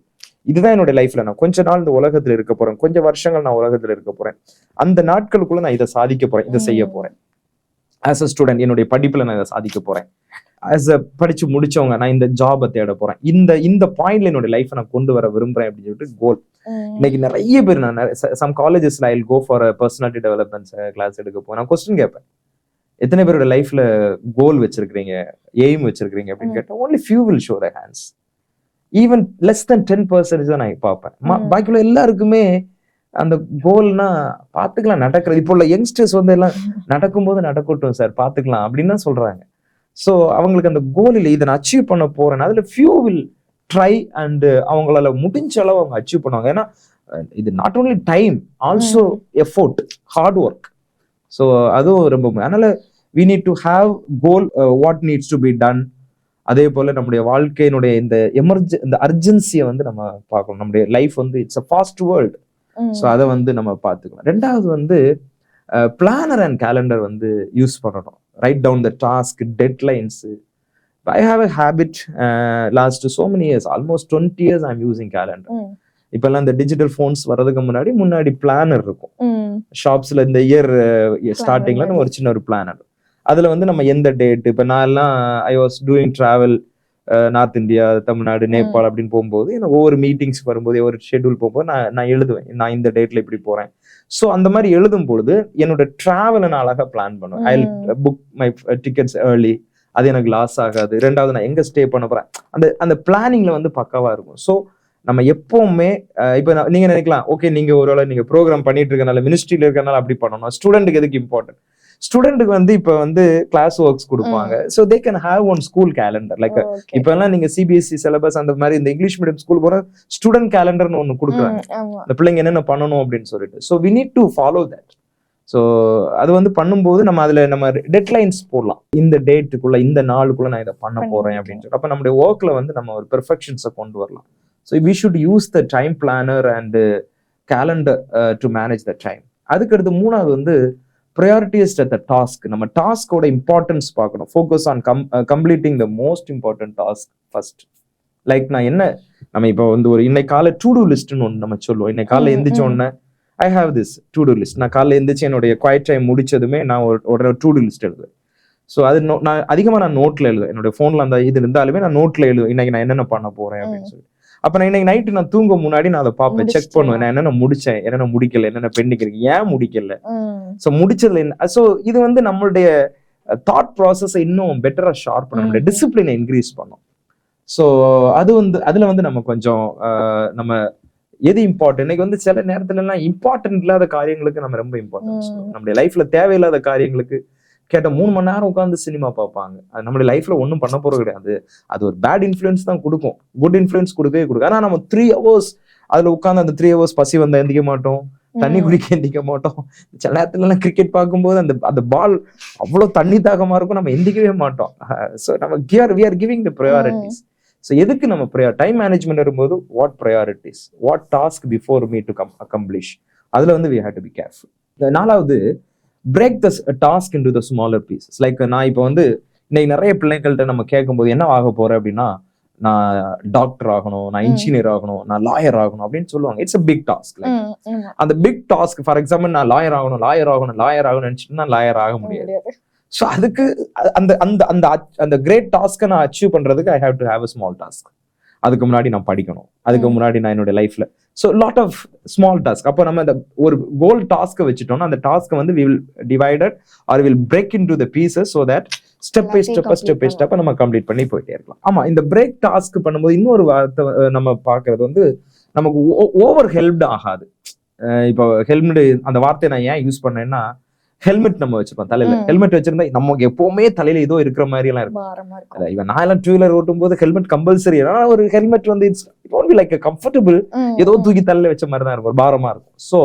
இதுதான் என்னோட லைஃப்ல நான் கொஞ்ச நாள் இந்த உலகத்துல இருக்க போறேன், கொஞ்சம் வருஷங்கள் நான் உலகத்துல இருக்க போறேன், அந்த நாட்களுக்குள்ள நான் இதை சாதிக்க போறேன், இதை செய்ய போறேன். ஆஸ் அ ஸ்டூடெண்ட் என்னுடைய படிப்புல நான் இதை சாதிக்க போறேன், ஆஸ் அ படிச்சு முடிச்சவங்க நான் இந்த ஜாபை தேட போறேன், இந்த பாயிண்ட்ல என்னோட லைஃப் நான் கொண்டு வர விரும்புறேன் அப்படின்னு சொல்லிட்டு கோல். இன்னைக்கு நிறைய பேர் நான் சம் காலேஜஸ்ல I will go for personality development class எடுக்க போறேன். நான் கொஸ்டின் கேட்பேன், எத்தனை பேரோட லைஃப்ல கோல் வச்சிருக்கீங்க, எய்ம் வச்சிருக்கீங்க அப்படின்னு கேட்டா only few will show their hands. Even less than 10% தான் நான் பார்ப்பேன். பாக்கியுள்ள எல்லாருக்குமே அந்த கோல்னா பாத்துக்கலாம் நடக்கிறது. இப்போ உள்ள யங்ஸ்டர்ஸ் வந்து எல்லாம் நடக்கும்போது நடக்கட்டும் சார் பாத்துக்கலாம் அப்படின்னு தான் சொல்றாங்க. ஸோ அவங்களுக்கு அந்த கோல் இல்லை, இதை நான் அச்சீவ் பண்ண போறேன். அதுல ஃபியூ வில் ட்ரை அண்ட் அவங்களால முடிஞ்ச அளவு அவங்க அச்சீவ் பண்ணுவாங்க. ஏன்னா இது not only time, also effort, hard work. So அதுவும் ரொம்ப, அதனால we need to have goal, what needs to be done. அதே போல நம்முடைய வாழ்க்கையினுடைய இந்த அர்ஜென்சியை வந்து நம்ம பார்க்கணும். நம்முடைய லைஃப் வந்து it's a fast world. So அதை வந்து நம்ம பார்த்துக்கலாம். ரெண்டாவது வந்து பிளானர் அண்ட் கேலண்டர் வந்து யூஸ் பண்ணணும். Write down the task, deadlines. I have a habit last so many years, almost 20 years I'm using calendar. இப்பெல்லாம் இந்த டிஜிட்டல் போன்ஸ் வர்றதுக்கு முன்னாடி பிளானர் இருக்கும் ஷாப்ஸ்ல. இந்த இயர் ஸ்டார்டிங்ல நம்ம ஒரு சின்ன ஒரு பிளானர், அதுல வந்து நம்ம எந்த டேட், இப்ப நான் எல்லாம் I was doing travel north India, Tamil Nadu, Nepal அப்படின்னு போகும்போது எனக்கு ஒவ்வொரு மீட்டிங்ஸ் வரும்போது, ஒரு ஷெட்யூல் போகும்போது நான் எழுதுவேன், நான் இந்த டேட்ல இப்படி போறேன். ஸோ அந்த மாதிரி எழுதும் பொழுது என்னோட டிராவலை நான் அழகா பிளான் பண்ணுவேன். I book my tickets early, அது எனக்கு லாஸ் ஆகாது. ரெண்டாவது நான் எங்க ஸ்டே பண்ண போறேன், அந்த பிளானிங்ல வந்து பக்காவா இருக்கும். ஸோ நம்ம எப்பவுமே இப்ப நீங்க நினைக்கலாம், ஓகே நீங்க ஒருவேளை நீங்க ப்ரோக்ராம் பண்ணிட்டு இருக்கனால, மினிஸ்ட்ரியில இருக்கனால அப்படி பண்ணணும். ஸ்டூடெண்ட்டுக்கு எதுக்கு இம்பார்ட்டன்ட்? ஸ்டூடெண்ட்டுக்கு வந்து இப்ப வந்து கிளாஸ் ஒர்க்ஸ் கொடுப்பாங்க. So they can have one school calendar. Like இப்ப எல்லாம் நீங்க சிபிஎஸ்சி சிலபஸ் அந்த மாதிரி இந்த இங்கிலீஷ் மீடியம் ஸ்கூல் போற ஸ்டூடெண்ட் கேலண்டர்னு ஒண்ணு கொடுக்குறாங்க, இந்த பிள்ளைங்க என்னென்ன பண்ணணும் அப்படின்னு சொல்லிட்டு. So we need to follow that. So அது வந்து பண்ணும்போது நம்ம அதுல நம்ம டெட்லைன்ஸ் போடலாம், இந்த டேட்டுக்குள்ள இந்த நாளுக்குள்ள நான் இதை பண்ண போறேன் அப்படின்னு சொல்லி. அப்ப நம்மளுடைய ஒர்க்ல வந்து நம்ம ஒரு பெர்ஃபெக்ஷன்ஸை கொண்டு வரலாம். So we should use the time planner and calendar to manage the time. அதுக்கடுத்து மூணாவது வந்து ப்ரையாரிட்டிஸ் அட் த டாஸ்க். நம்ம டாஸ்கோட இம்பார்ட்டன்ஸ் பார்க்கணும். Focus on completing the most important task first. Like நான் நம்ம இப்போ வந்து ஒரு இன்னைக்கு காலை டு டூ லிஸ்ட்னு ஒன்று நம்ம சொல்லுவோம். இன்னைக்கு காலைல எந்திரிச்ச உடனே I have this to do list. நான் காலைல எந்திரிச்சு என்னுடைய குவைட் டைம் முடிச்சதுமே நான் ஒரு டு டூ லிஸ்ட் எழுதுவேன். ஸோ அது நான் அதிகமாக நான் நோட்ல எழுதுவேன். என்னுடைய ஃபோன்ல அந்த இது இருந்தாலுமே நான் நோட்ல எழுதுவேன், இன்னைக்கு நான் என்னென்ன பண்ண போறேன் அப்படின்னு சொல்லி. அப்ப நான் இன்னைக்கு நைட்டு நான் தூங்க முன்னாடி நான் அதை பார்ப்பேன், செக் பண்ணுவேன், நான் என்னென்ன முடிச்சேன், என்னென்ன முடிக்கல, என்னென்ன பெண்டிங் இருக்கு, ஏன் முடிக்கல, சோ முடிச்சதுல என்ன. சோ இது வந்து நம்மளுடைய தாட் ப்ராசஸ் இன்னும் பெட்டரா ஷார்ப் பண்ண, நம்மளுடைய டிசிப்ளினை இன்க்ரீஸ் பண்ணும். ஸோ அது வந்து அதுல வந்து நம்ம கொஞ்சம் நம்ம எது இம்பார்ட்டன்ட், இன்னைக்கு வந்து சில நேரத்துல எல்லாம் இம்பார்ட்டன்ட் இல்லாத காரியங்களுக்கு நம்ம ரொம்ப இம்பார்ட்டன்ஸ், நம்மளுடைய லைஃப்ல தேவையில்லாத காரியங்களுக்கு கேட்ட 3 மணி நேரம் உட்காந்து சினிமா பார்ப்பாங்க. அது நம்மளுடைய லைஃப்ல ஒன்றும் பண்ண போறது கிடையாது. அது ஒரு பேட் இன்ஃபுளுன்ஸ் தான் கொடுக்கும், குட் இன்ஃபுளுன்ஸ் கொடுக்கவே கொடுக்கும். ஆனா நம்ம 3 hours அதுல உட்காந்து அந்த 3 hours பசி வந்தா எந்திக்க மாட்டோம், தண்ணி குடிக்க எந்திக்க மாட்டோம். சில நேரத்துல எல்லாம் கிரிக்கெட் பார்க்கும்போது அந்த பால் அவ்வளவு தண்ணி தாகமா இருக்கும், நம்ம எந்திக்கவே மாட்டோம். ஸோ நம்ம we are giving the priorities. So எதுக்கு நம்ம டைம் மேனேஜ்மெண்ட் வரும்போது what priorities, what task before me to accomplish, அதுல வந்து we have to be careful. நாலாவது, break the task into the smaller pieces. Like நான் இப்போ வந்து இன்னைக்கு நிறைய பிள்ளைங்கள்ட்ட நம்ம கேட்கும்போது என்ன ஆக போறேன் அப்படின்னா, நான் டாக்டர் ஆகணும், நான் இன்ஜினியர் ஆகணும், நான் லாயர் ஆகணும் அப்படின்னு சொல்லுவாங்க. It's a big task. அந்த பிக் டாஸ்க், ஃபார் எக்ஸாம்பிள் நான் லாயர் ஆகணும் நினைச்சிட்டு நான் லாயர் ஆக முடியாது. ஸோ அதுக்கு அந்த அந்த அந்த அந்த கிரேட் டாஸ்க்கை நான் அச்சீவ் பண்றதுக்கு I have to have a small task. அதுக்கு முன்னாடி நான் படிக்கணும், அதுக்கு முன்னாடி நான் என்னோட லைஃப்ல so lot of small task. அப்போ நம்ம இந்த ஒரு கோல் டாஸ்க்கை வச்சுட்டோம்னா அந்த டாஸ்க்கை வந்து we will divided or will break into the pieces so that step by ஸ்டெப்பா நம்ம கம்ப்ளீட் பண்ணி போயிட்டே இருக்கலாம். ஆமா, இந்த பிரேக் டாஸ்க் பண்ணும்போது இன்னொரு வார்த்தை நம்ம பாக்குறது வந்து நமக்கு ஓவர் ஹெல்ப்டு ஆகாது. இப்போ ஹெல்மெட் அந்த வார்த்தையை நான் ஏன் யூஸ் பண்ணேன்னா, ஹெல்மெட் நம்ம வச்சிருப்போம் தலையில, ஹெல்மெட் வச்சிருந்தா நமக்கு எப்பவுமே தலையில ஏதோ இருக்கிற மாதிரி எல்லாம் இருக்கும். இவன் நான் எல்லாம் டூ வீலர் ஓட்டும் போது ஹெல்மெட் கம்பல்சரி. ஒரு ஹெல்மெட் வந்து இட்ஸ் ஒன்லி லைக் கம்ஃபர்டபுள், ஏதோ தூக்கி தலையில வச்ச மாதிரி தான் இருக்கும், பாரமா இருக்கும். ஸோ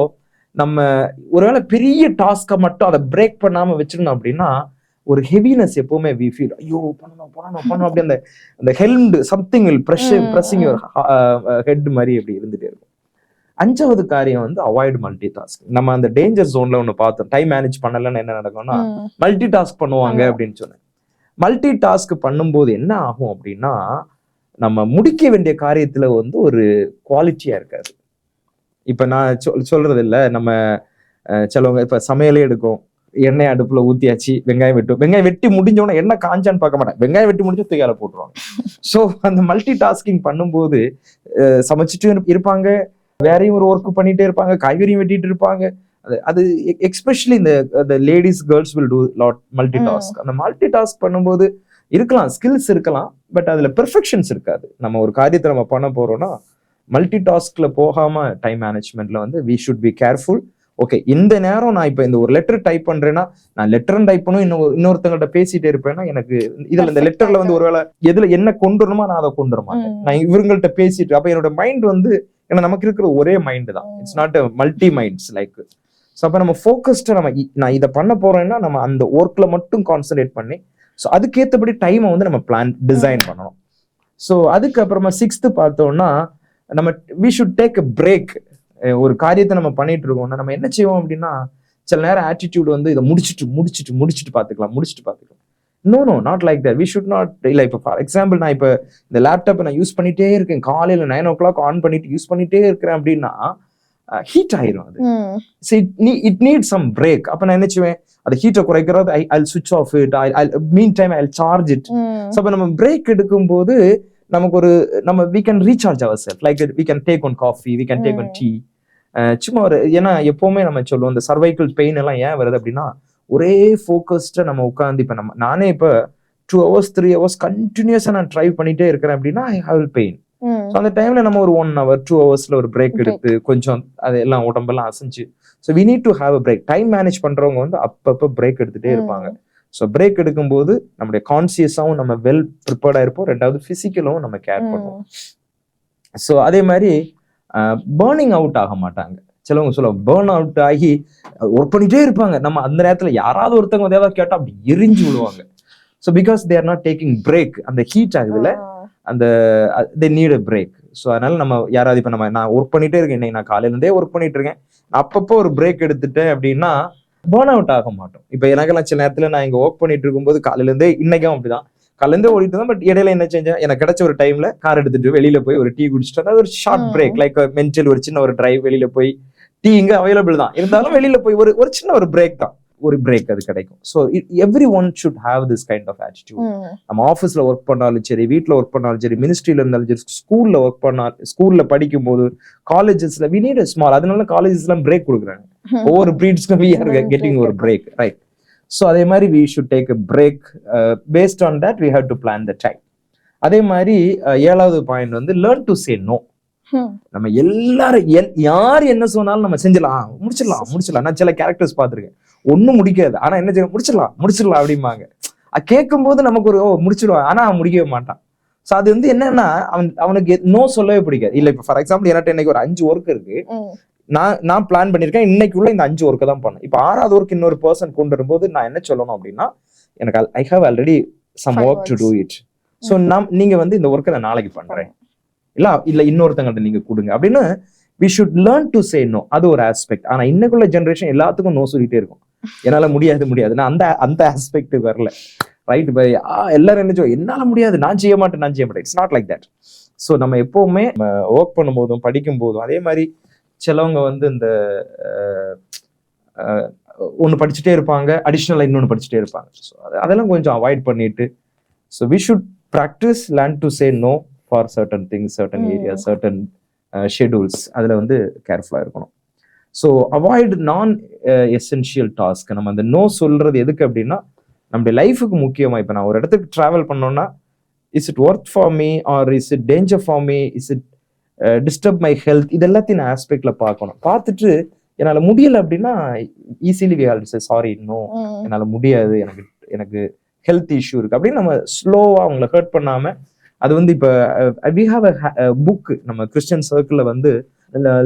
நம்ம ஒருவேளை பெரிய டாஸ்கை மட்டும் அதை பிரேக் பண்ணாம வச்சிருந்தோம் அப்படின்னா ஒரு ஹெவினஸ் எப்பவுமே வி ஃபீல், ஐயோ பண்ணணும் அப்படி அந்த helm something will brushing your head மாதிரி அப்படி இருந்துட்டே இருக்கும். அஞ்சாவது காரியம் வந்து அவாய்ட் மல்டி டாஸ்க். நம்ம அந்த டேஞ்சர் ஜோன்ல ஒண்ணு பார்த்தோம், டைம் மேனேஜ் பண்ணலன்னு என்ன நடக்கும்னா மல்டி டாஸ்க் பண்ணுவாங்க அப்படின்னு சொன்னேன். மல்டி டாஸ்க் பண்ணும்போது என்ன ஆகும் அப்படின்னா, நம்ம முடிக்க வேண்டிய காரியத்துல வந்து ஒரு குவாலிட்டியா இருக்காது. இப்ப நான் சொல்றது இல்ல, நம்ம சிலவங்க இப்ப சமையலே எடுக்கும், எண்ணெய் அடுப்புல ஊத்தியாச்சு, வெங்காயம் வெட்டி முடிஞ்சோன்னா என்ன காஞ்சான்னு பார்க்க மாட்டேன், வெங்காயம் வெட்டி முடிஞ்சு தூக்கியால போட்டுருவாங்க. ஸோ அந்த மல்டி டாஸ்கிங் பண்ணும்போது சமைச்சிட்டு இருப்பாங்க, வேறையும் ஒரு ஒர்க் பண்ணிட்டே இருப்பாங்க, காய்கறியும் வெட்டிட்டு இருப்பாங்க. அது எக்ஸ்பெஷலி இந்த ladies girls will do lot multi task. அந்த மல்டி டாஸ்க் பண்ணும்போது இருக்கலாம், ஸ்கில்ஸ் இருக்கலாம், பட் அதுல பெர்ஃபெக்ஷன்ஸ் இருக்காது. நம்ம ஒரு காரியத்தை நம்ம பண்ண போறோம்னா மல்டி டாஸ்க்ல போகாம டைம் மேனேஜ்மெண்ட்ல வந்து we should be careful. Okay, இந்த நேரம் நான் இப்ப இந்த ஒரு லெட்டர் டைப் பண்றேன்னா, நான் லெட்டரும் டைப் பண்ணும், இன்னொருத்தங்கள்ட்ட பேசிட்டே இருப்பேன்னா, எனக்கு இதுல இந்த லெட்டர்ல வந்து ஒருவேளை எதுல என்ன கொண்டு வரணுமா நான் அதை கொண்டு வர மாட்டேன். நான் இவங்கள்ட்ட பேசிட்டு, அப்ப என்னோட மைண்ட் வந்து, ஏன்னா நமக்கு இருக்கிற ஒரே மைண்ட் தான், it's not multi minds like. So அப்ப நம்ம ஃபோக்கஸ்டா நான் இதை பண்ண போறேன்னா நம்ம அந்த ஒர்க்ல மட்டும் கான்சன்ட்ரேட் பண்ணி, ஸோ அதுக்கேற்றபடி டைமை வந்து நம்ம டிசைன் பண்ணணும். ஸோ அதுக்கப்புறமா 6th பார்த்தோம்னா, நம்ம we should take a break. ஒரு காரியத்தை நம்ம பண்ணிட்டு இருக்கோம்னா நம்ம என்ன செய்வோம் அப்படின்னா, சில நேரம் ஆட்டிடியூட் வந்து இதை முடிச்சுட்டு பார்த்துக்கலாம். No not like that. We should not. இல்லை, இப்போ ஃபார் எக்ஸாம்பிள் நான் இப்போ இந்த லேப்டாப்பை நான் யூஸ் பண்ணிட்டே இருக்கேன், காலையில் 9 o'clock ஆன் பண்ணிட்டு யூஸ் பண்ணிட்டே இருக்கிறேன் அப்படின்னா ஹீட் ஆயிரும் அது. It need some break. அப்போ நான் என்ன செய்வேன், அது ஹீட்டை குறைக்கிறது, ஐ சுவிட்ச் off it, mean time I charge it. So அப்போ நம்ம பிரேக் எடுக்கும்போது நமக்கு நம்ம we can recharge ourselves, like we can take on coffee, we can take on tea. சும்மா ஏன்னா எப்பவுமே நம்ம சொல்லுவோம் இந்த சர்வைக்கல் பெயின் எல்லாம் ஏன் வருது அப்படின்னா, ஒரே ஃபோக்கஸ்டா நம்ம உட்காந்து, இப்ப நானே இப்ப 2 hours 3 hours கண்டினியூஸா நான் ட்ரை பண்ணிட்டே இருக்கிறேன் அப்படின்னா ஐ ஹேவ் பெயின். ஸோ அந்த டைம்ல நம்ம ஒரு 1 hour 2 hours ஒரு பிரேக் எடுத்து கொஞ்சம் அதெல்லாம் உடம்பெல்லாம் அசைஞ்சு, so we need to have a break. Time manage பண்றவங்க வந்து அப்பப்போ பிரேக் எடுத்துட்டே இருப்பாங்க. ஸோ பிரேக் எடுக்கும்போது நம்மளுடைய கான்சியஸாவும் நம்ம வெல் ப்ரிப்பேர்டா இருப்போம், ரெண்டாவது பிசிக்கலாவும் நம்ம கேர் பண்ணுவோம். ஸோ அதே மாதிரி பேர்னிங் அவுட் ஆக மாட்டாங்க. சிலவங்க சொல்லுவாங்க பேர்ன் அவுட் ஆகி ஒர்க் பண்ணிட்டே இருப்பாங்க, நம்ம அந்த நேரத்துல யாராவது ஒருத்தவங்க ஏதாவது கேட்டா அப்படி எரிஞ்சு விடுவாங்க. So because they are not taking break. அந்த ஹீட் ஆகுதுல, அந்த they need a break. So அதனால நம்ம யாராவது இப்ப நான் ஒர்க் பண்ணிட்டே இருக்கேன், இன்னைக்கு நான் காலையில இருந்தே ஒர்க் பண்ணிட்டு இருக்கேன், அப்பப்போ ஒரு பிரேக் எடுத்துட்டேன் அப்படின்னா பேர்ன் அவுட் ஆக மாட்டோம். இப்ப எனக்கெல்லாம் சில நேரத்துல நான் இங்க ஒர்க் பண்ணிட்டு இருக்கும்போது காலையில இருந்தே, இன்னைக்கும் அப்படிதான் காலையில இருந்தே ஓடிட்டு தான், பட் இடையில என்ன செஞ்சேன், எனக்கு கிடைச்ச ஒரு டைம்ல கார் எடுத்துட்டு வெளியில போய் ஒரு டீ குடிச்சிட்டு, அதாவது ஒரு ஷார்ட் பிரேக், லைக் மென்டல் ஒரு சின்ன ஒரு டிரைவ், வெளியில போய் டீ இங்க அவைலபிள் தான் இருந்தாலும் வெளியில போய் ஒரு சின்ன ஒரு பிரேக் தான், ஒரு பிரேக் அது கிடைக்கும். So everyone should have this kind of attitude. நம்ம ஆஃபீஸ்ல ஒர்க் பண்ணாலும் சரி, வீட்டில் ஒர்க் பண்ணாலும் சரி, மினிஸ்ட்ரியில இருந்தாலும் சரி, ஸ்கூல்ல ஒர்க் பண்ணாலும், ஸ்கூல்ல படிக்கும் போது, காலேஜஸ்ல we need a small, அதனால காலேஜஸ்லாம் பிரேக் கொடுக்குறாங்க, ஒவ்வொரு பிரீட்ஸ்க்கும் we are getting ஒரு பிரேக், ரைட்? ஸோ அதே மாதிரி we should take a break. Based on that we have to plan the time. அதே மாதிரி 7வது பாயிண்ட் வந்து learn to say no. நம்ம எல்லாரும் யார் என்ன சொன்னாலும் நம்ம செஞ்சிடலாம், முடிச்சிடலாம். நான் சில கேரக்டர்ஸ் பார்த்திருக்கேன், ஒன்னும் முடிக்காது, ஆனா என்ன செய்ய முடிச்சிடலாம் அப்படிம்பாங்க. கேட்கும் போது நமக்கு ஒரு முடிச்சிடுவான், ஆனா அவன் முடிக்கவே மாட்டான். ஸோ அது வந்து என்னன்னா அவனுக்கு நோ சொல்லவே பிடிக்காது. இல்ல இப்ப ஃபார் எக்ஸாம்பிள் என்கிட்ட இன்னைக்கு ஒரு 5 ஒர்க் இருக்கு, நான் பிளான் பண்ணியிருக்கேன் இன்னைக்குள்ள இந்த 5 ஒர்க்கை தான் பண்ணேன். இப்போ 6வது ஒர்க் இன்னொரு பர்சன் கொண்டு வரும்போது நான் என்ன சொல்லணும் அப்படின்னா, எனக்கு I have already some work to do it. So நீங்க வந்து இந்த ஒர்க்கை நான் நாளைக்கு பண்றேன், இல்ல இன்னொருத்தங்கள்ட்ட நீங்க கொடுங்க அப்படின்னு we should learn to say no. அது ஒரு ஆஸ்பெக்ட். ஆனா இன்னைக்குள்ள ஜெனரேஷன் எல்லாத்துக்கும் நோ சொல்லிட்டே இருக்கும். என்னால முடியாது நான் அந்த ஆஸ்பெக்ட் வரல, ரைட்? பை எல்லாரும் என்ன என்னால முடியாது, நான் செய்ய மாட்டேன். It's not like that. So நம்ம எப்பவுமே ஒர்க் பண்ணும்போதும் படிக்கும் போதும் அதே மாதிரி சிலவங்க வந்து இந்த ஒன்று படிச்சுட்டே இருப்பாங்க, அடிஷ்னலாக இன்னொன்று படிச்சுட்டே இருப்பாங்க. ஸோ அதெல்லாம் கொஞ்சம் அவாய்ட் பண்ணிட்டு, so we should practise learn to say no for certain things, certain area, certain schedules. அதில் வந்து கேர்ஃபுல்லாக இருக்கணும். So avoid non essential task. நம்ம அந்த நோ சொல்றது எதுக்கு அப்படின்னா, நம்முடைய லைஃபுக்கு முக்கியமா. இப்போ நான் ஒரு இடத்துக்கு ட்ராவல் பண்ணோம்னா, is it work for me or is it danger for me, is it disturb my health, இது எல்லாத்தையும் நான் ஆஸ்பெக்ட்ல பார்க்கணும். பார்த்துட்டு என்னால் முடியலை அப்படின்னா easily we all say sorry, no என்னால் முடியாது, எனக்கு ஹெல்த் இஷ்யூ இருக்கு அப்படின்னு நம்ம ஸ்லோவா அவங்களை ஹர்ட் பண்ணாம. அது வந்து இப்போ வி ஹாவ் அ புக், நம்ம கிறிஸ்டியன் சர்க்கிள்ல வந்து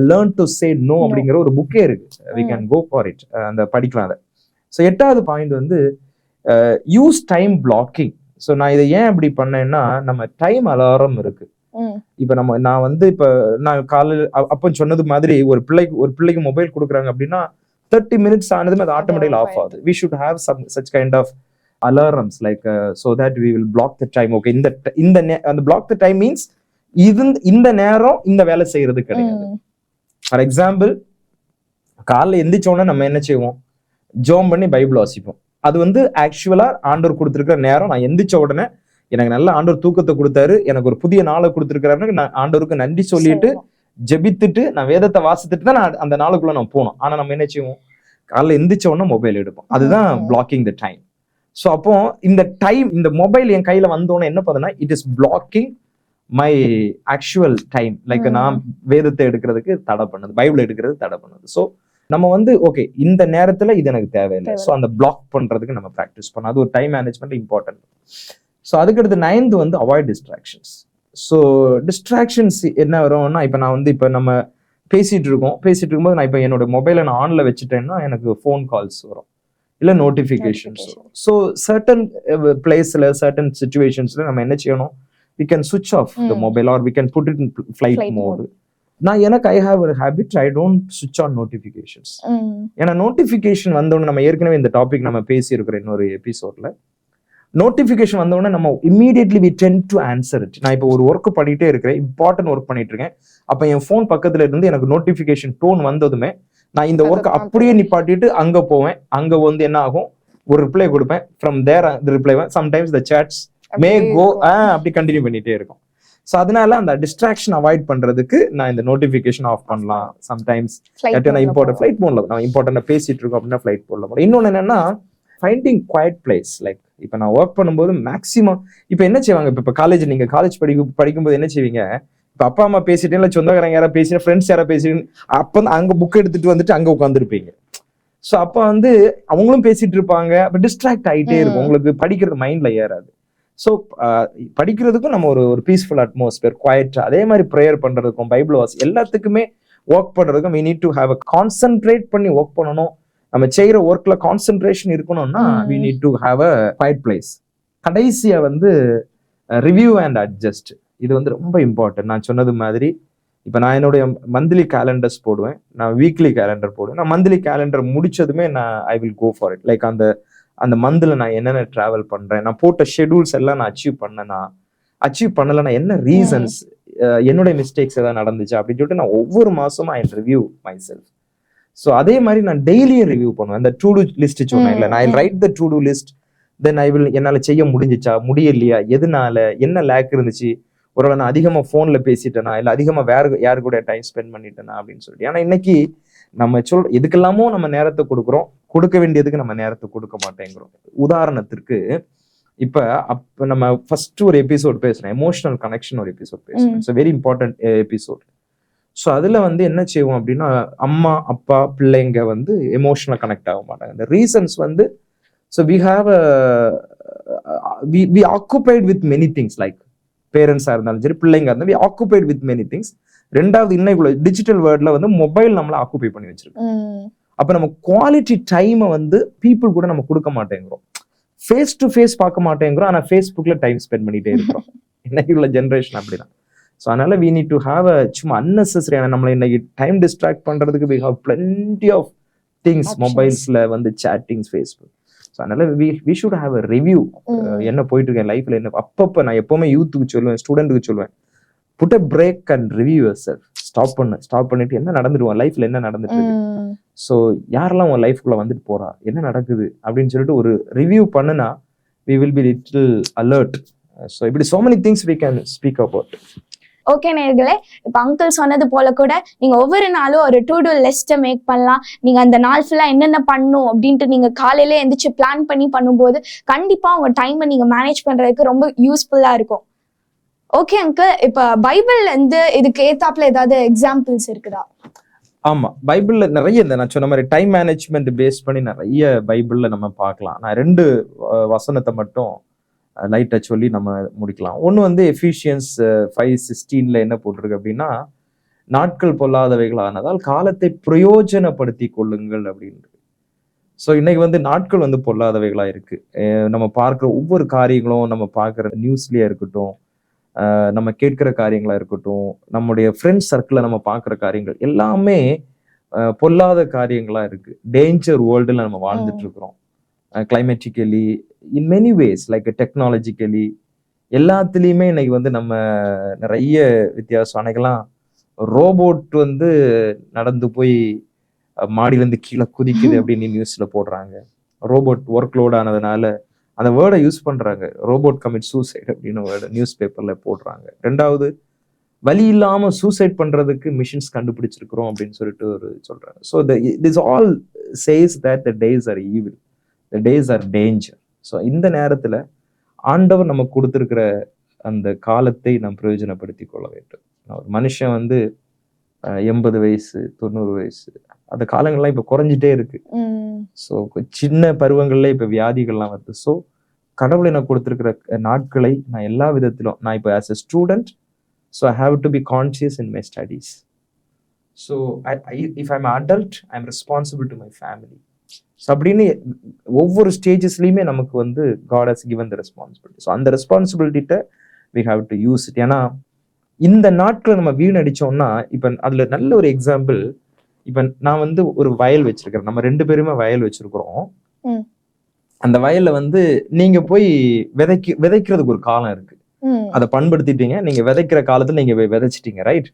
லேர்ன் டு சே நோ அப்படிங்கிற ஒரு புக்கே இருக்கு. We can go for it, அந்த படிக்கலாம் அதை. ஸோ 8வது பாயிண்ட் வந்து யூஸ் டைம் பிளாக்கிங். ஸோ நான் இதை ஏன் அப்படி பண்ணேன்னா, நம்ம டைம் அலாரம் இருக்கு. இப்ப நான் வந்து இப்ப நான் காலையில் அப்ப சொன்னது மாதிரி ஒரு பிள்ளைக்கு மொபைல் கொடுக்குறாங்க அப்படின்னா 30 minutes ஆனதுமே அது ஆட்டோமேட்டிக்கலி ஆஃப் ஆகுது. We should have some such kind of alarms like so that we will block the time. Okay, அந்த block the time means இந்த நேரம் இந்த வேலை செய்யறது கிடையாது. ஃபார் எக்ஸாம்பிள், காலைல எந்திரிச்ச உடனே நம்ம என்ன செய்வோம், ஜோம் பண்ணி பைபிள் வாசிப்போம். அது வந்து ஆக்சுவலா ஆண்டவர் கொடுத்துருக்கிற நேரம். நான் எந்திரிச்ச உடனே எனக்கு நல்ல ஆண்டவர் தூக்கத்தை கொடுத்தாரு, எனக்கு ஒரு புதிய நாளை கொடுத்துருக்கிறாரு, நான் ஆண்டவருக்கு நன்றி சொல்லிட்டு ஜெபித்துட்டு நான் வேதத்தை வாசித்துட்டு தான் நான் அந்த நாளுக்குள்ள நான் போனோம். ஆனா நம்ம என்ன செய்வோம், காலைல எந்திரிச்ச உடனே மொபைல் எடுப்போம். அதுதான் பிளாக்கிங் த டைம். ஸோ அப்போ இந்த டைம், இந்த மொபைல் என் கையில வந்தோன்னே என்ன பண்ணுதுன்னா, it is blocking my actual time. Like நான் வேதத்தை எடுக்கிறதுக்கு தடை பண்ணுது, பைபிள் எடுக்கிறது தடை பண்ணுது. ஸோ நம்ம வந்து ஓகே, இந்த நேரத்துல இது எனக்கு தேவையில்லை. ஸோ அந்த பிளாக் பண்றதுக்கு நம்ம ப்ராக்டிஸ் பண்ணோம். அது ஒரு டைம் மேனேஜ்மெண்ட் இம்பார்ட்டன்ட். ஸோ அதுக்கடுத்து 9th வந்து அவாய்ட் டிஸ்ட்ராக்ஷன்ஸ். ஸோ டிஸ்ட்ராக்ஷன்ஸ் என்ன வரும்னா, இப்போ நான் வந்து இப்போ நம்ம பேசிட்டு இருக்கும்போது நான் இப்போ என்னோட மொபைலை நான் ஆன்ல வச்சுட்டேன்னா எனக்கு ஃபோன் கால்ஸ் வரும், இல்லை நோட்டிஃபிகேஷன்ஸ் வரும். ஸோ சர்டன் பிளேஸ்ல, சர்டன் சிச்சுவேஷன்ஸ்ல நம்ம என்ன செய்யணும், we can switch off the mobile or we can put it in flight mode. எனக்கு I have a habit, I don't switch on notifications. ஏன்னா நோட்டிஃபிகேஷன் வந்தோடனே, நம்ம ஏற்கனவே இந்த டாபிக் நம்ம பேசி இருக்கிற இன்னொரு எபிசோட்ல, நோட்டிஃபிகேஷன் வந்தோடனே நம்ம immediately we tend to answer it. நான் இப்போ ஒரு ஒர்க் பண்ணிட்டே இருக்கிறேன், இம்பார்ட்டன்ட் ஒர்க் பண்ணிட்டு இருக்கேன், அப்போ என் ஃபோன் பக்கத்துல இருந்து எனக்கு நோட்டிஃபிகேஷன் டோன் வந்ததுமே நான் இந்த ஒர்க் அப்படியே நிப்பாட்டிட்டு அங்க போவேன். அங்க வந்து என்ன ஆகும், ஒரு ரிப்ளை கொடுப்பேன், from their reply, sometimes the chats may go, அப்படி கண்டினியூ பண்ணிட்டே இருக்கும். ஸோ அதனால அந்த டிஸ்ட்ராக்ஷன் அவாய்ட் பண்றதுக்கு நான் இந்த நோட்டிஃபிகேஷன் ஆஃப் பண்ணலாம். சம்டைம்ஸ் இம்பார்ட்டன்ட் ஃபிளைட் மோட்ல நம்ம இம்பார்ட்டன்டா பேசிட்டு இருக்கோம் அப்படின்னா ஃபிளைட் மோட்ல போடும். இன்னொன்னு என்னன்னா, ஃபைண்டிங் குவைட் பிளேஸ். லைக் இப்போ நான் ஒர்க் பண்ணும்போது மேக்ஸிமம் இப்போ என்ன செய்வாங்க, இப்போ காலேஜ், நீங்க காலேஜ் படிக்கும்போது என்ன செய்வீங்க, இப்போ அப்பா அம்மா பேசிட்டே, இல்லை சொந்தக்காரங்க யாராவது பேசிட்டு, ஃப்ரெண்ட்ஸ் யாராவது பேசிட்டு, அப்போ அங்க புக் எடுத்துட்டு வந்துட்டு அங்க உட்காந்துருப்பீங்க. ஸோ அப்போ வந்து அவங்களும் பேசிட்டு இருப்பாங்க, அப்போ டிஸ்ட்ராக்ட் ஆகிட்டே இருக்கும், உங்களுக்கு படிக்கிறது மைண்ட்ல ஏறாது. ஸோ படிக்கிறதுக்கும் நம்ம ஒரு பீஸ்ஃபுல் அட்மாஸ்பியர், குவாய்ட்டா, அதே மாதிரி ப்ரேயர் பண்றதுக்கும், பைபிள் வாசி, எல்லாத்துக்குமே ஒர்க் பண்றதுக்கும் we need to have a concentrate பண்ணி ஒர்க் பண்ணணும். நம்ம செய்யற ஒர்க்ல கான்சென்ட்ரேஷன் இருக்கணும்னா we need to have a quiet place. கடைசியா வந்து ரிவ்யூ அண்ட் அட்ஜஸ்ட். இது வந்து ரொம்ப இம்பார்ட்டன்ட். நான் சொன்னது மாதிரி இப்போ நான் என்னுடைய மந்த்லி கேலண்டர்ஸ் போடுவேன், நான் வீக்லி கேலண்டர் போடுவேன். நான் மந்த்லி கேலண்டர் முடிச்சதுமே நான் I will go for it. Like அந்த மந்த்ல நான் என்னென்ன டிராவல் பண்றேன், நான் போட்ட ஷெடியூல்ஸ் எல்லாம் நான் அச்சீவ் பண்ணலைன்னா என்ன ரீசன்ஸ், என்னுடைய மிஸ்டேக்ஸ் ஏதாவது நடந்துச்சு அப்படின்னு சொல்லிட்டு நான் ஒவ்வொரு மாசமும் ஐ ரிவ்யூ மை செல்ஃப். ஸோ அதே மாதிரி நான் டெய்லியும் ரிவ்யூ பண்ணுவேன். அந்த டு டூ லிஸ்ட் சொன்னேன் இல்லை, நான் write the to do list, then I will என்னால் செய்ய முடிஞ்சிச்சா, முடியலையா, எதனால, என்ன லேக் இருந்துச்சு, ஒருவேளை நான் அதிகமாக ஃபோனில் பேசிட்டேனா, இல்லை அதிகமாக யாரு கூட டைம் ஸ்பெண்ட் பண்ணிட்டேனா அப்படின்னு சொல்லிட்டு. ஏன்னா இன்னைக்கு நம்ம எதுக்கெல்லாமோ நம்ம நேரத்தை கொடுக்குறோம், கொடுக்க வேண்டியதுக்கு நம்ம நேரத்தை கொடுக்க மாட்டேங்கிறோம். உதாரணத்திற்கு இப்ப நம்ம ஃபர்ஸ்ட் ஒரு எபிசோட் பேசுறேன், எமோஷனல் கனெக்ஷன் ஒரு எபிசோட் பேசுறேன். It's very important episode. So அதுல வந்து என்ன செய்வோம் அப்படின்னா, அம்மா அப்பா பிள்ளைங்க வந்து எமோஷனல் கனெக்ட் ஆக மாட்டாங்க. இந்த ரீசன்ஸ் வந்து, so we have we occupied with many things. Like பேரண்ட்ஸா இருந்தாலும் சரி, பிள்ளைங்க இருந்தாலும் we occupied with many things. ரெண்டாவது இன்னைக்குள்ள டிஜிட்டல் வேர்ல்ட்ல வந்து மொபைல் நம்மள ஆக்குபை பண்ணி வச்சிருக்கு. அப்ப நம்ம குவாலிட்டி டைமை வந்து பீப்புள் கூட நம்ம கொடுக்க மாட்டேங்கிறோம். ஃபேஸ் டு ஃபேஸ் பார்க்க மாட்டேங்கிறோம். ஆனா ஃபேஸ்புக்ல டைம் ஸ்பெண்ட் பண்ணிட்டே இருக்கிறோம். இன்னைக்கு உள்ள ஜென்ரேஷன் அப்படிதான். ஸோ அதனால we need to have a சும்மா அன்னெசரியான நம்மளை இன்னைக்கு டைம் டிஸ்ட்ராக்ட் பண்றதுக்கு we have plenty of things மொபைல்ஸ்ல வந்து சேட்டிங்ஸ், ஃபேஸ்புக். ஸோ அதனால we should have a review. என்ன போயிட்டு இருக்கேன் லைஃப்ல, என்ன அப்பப்போ நான் எப்பவுமே யூத்துக்கு சொல்லுவேன், ஸ்டூடெண்ட்டுக்கு சொல்லுவேன், put a break and review yourself. Stop பண்ணிட்டு என்ன நடந்துருவோம் லைஃப்ல, என்ன நடந்துட்டு இருக்கு, ஸோ யாரெல்லாம் உன் லைஃப்குள்ள வந்துட்டு போறா, என்ன நடக்குது அப்படின்னு சொல்லிட்டு ஒரு ரிவ்யூ பண்ணுனா we will be little alert. So இப்படி so many things we can speak about. Okay நேயர்களே, இப்போ அங்கிள் சொன்னது போல கூட நீங்க ஒவ்வொரு நாளும் ஒரு டு டூ லிஸ்ட்டை மேக் பண்ணலாம். நீங்க அந்த நாள் ஃபுல்லா என்னென்ன பண்ணும் அப்படின்ட்டு நீங்க காலையில எந்திரிச்சு பிளான் பண்ணி பண்ணும்போது கண்டிப்பா உங்க டைமை நீங்க மேனேஜ் பண்றதுக்கு ரொம்ப யூஸ்ஃபுல்லா இருக்கும். ஓகே அங்கிள், இப்போ பைபிள்ல இருந்து இதுக்கு ஏத்தாப்புல ஏதாவது எக்ஸாம்பிள்ஸ் இருக்குதா? ஆமா, பைபிள்ல நிறைய இந்த நான் சொன்ன மாதிரி டைம் மேனேஜ்மெண்ட் பேஸ் பண்ணி நிறைய பைபிள்ல நம்ம பார்க்கலாம். நான் 2 வசனத்தை மட்டும் லைட்டா சொல்லி நம்ம முடிக்கலாம். ஒன்று வந்து எஃபிஷியன்ஸ் 5:16 என்ன போட்டிருக்கு அப்படின்னா, நாட்கள் பொல்லாதவைகளானதால் காலத்தை பிரயோஜனப்படுத்தி கொள்ளுங்கள் அப்படின்னு. ஸோ இன்னைக்கு வந்து நாட்கள் வந்து பொல்லாதவைகளா இருக்கு. நம்ம பார்க்குற ஒவ்வொரு காரியங்களும், நம்ம பார்க்குற நியூஸ்லயே இருக்கட்டும், நம்ம கேட்கிற காரியங்களா இருக்கட்டும், நம்முடைய ஃப்ரெண்ட்ஸ் சர்க்கிளில் நம்ம பார்க்குற காரியங்கள் எல்லாமே பொல்லாத காரியங்களா இருக்கு. டேஞ்சர் வேர்ல்டுல நம்ம வாழ்ந்துட்டு இருக்கிறோம். Climatically, in many ways, like technologically, எல்லாத்துலேயுமே இன்னைக்கு வந்து நம்ம நிறைய வித்தியாசம். அன்னைக்கெல்லாம் ரோபோட் வந்து நடந்து போய் மாடியிலேருந்து கீழே குதிக்குது அப்படின்னு நியூஸ்ல போடுறாங்க. ரோபோட் ஒர்க் லோட் ஆனதுனால அந்த வேர்டை யூஸ் பண்றாங்க, ரோபோட் கமிட் சூசைட் அப்படின்னு வேர்டு நியூஸ் பேப்பர்ல போடுறாங்க. ரெண்டாவது, வலி இல்லாம சூசைட் பண்றதுக்கு மிஷின்ஸ் கண்டுபிடிச்சிருக்கிறோம் அப்படின்னு சொல்லிட்டு ஒரு சொல்றாங்க. So this all says that the days are evil, the days are danger. So இந்த நேரத்துல ஆண்டவர் நமக்கு கொடுத்துருக்கிற அந்த காலத்தை நாம் பிரயோஜனப்படுத்தி கொள்ள வேண்டும். ஒரு மனுஷன் வந்து 80 வயசு 90 வயசு அந்த காலங்கள்லாம் இப்ப குறைஞ்சிட்டே இருக்கு. ஸோ சின்ன பருவங்கள்ல இப்ப வியாதிகள்லாம் வருது. ஸோ கடவுளை நான் கொடுத்துருக்கிற நாட்களை நான் எல்லா விதத்திலும், நான் இப்போ as a student, so I have to be conscious in my studies. So if I'm adult, I am responsible to my family. So அப்படின்னு ஒவ்வொரு ஸ்டேஜஸ்லையுமே நமக்கு வந்து God has given the responsibility. So அந்த ரெஸ்பான்சிபிலிட்டிட்ட we have to use it. ஏன்னா இந்த நாட்களை நம்ம வீணடிச்சோம்னா, இப்போ அதுல நல்ல ஒரு எக்ஸாம்பிள், இப்ப நான் வந்து ஒரு வயல் வச்சிருக்கிறேன், நம்ம 2 பேருமே வயல் வச்சிருக்கிறோம். அந்த வயல்ல வந்து நீங்க போய் விதைக்கிறதுக்கு ஒரு காலம் இருக்கு. அதை பண்படுத்திட்டீங்க, நீங்க விதைக்கிற காலத்துல நீங்க விதைச்சிட்டீங்க, ரைட்?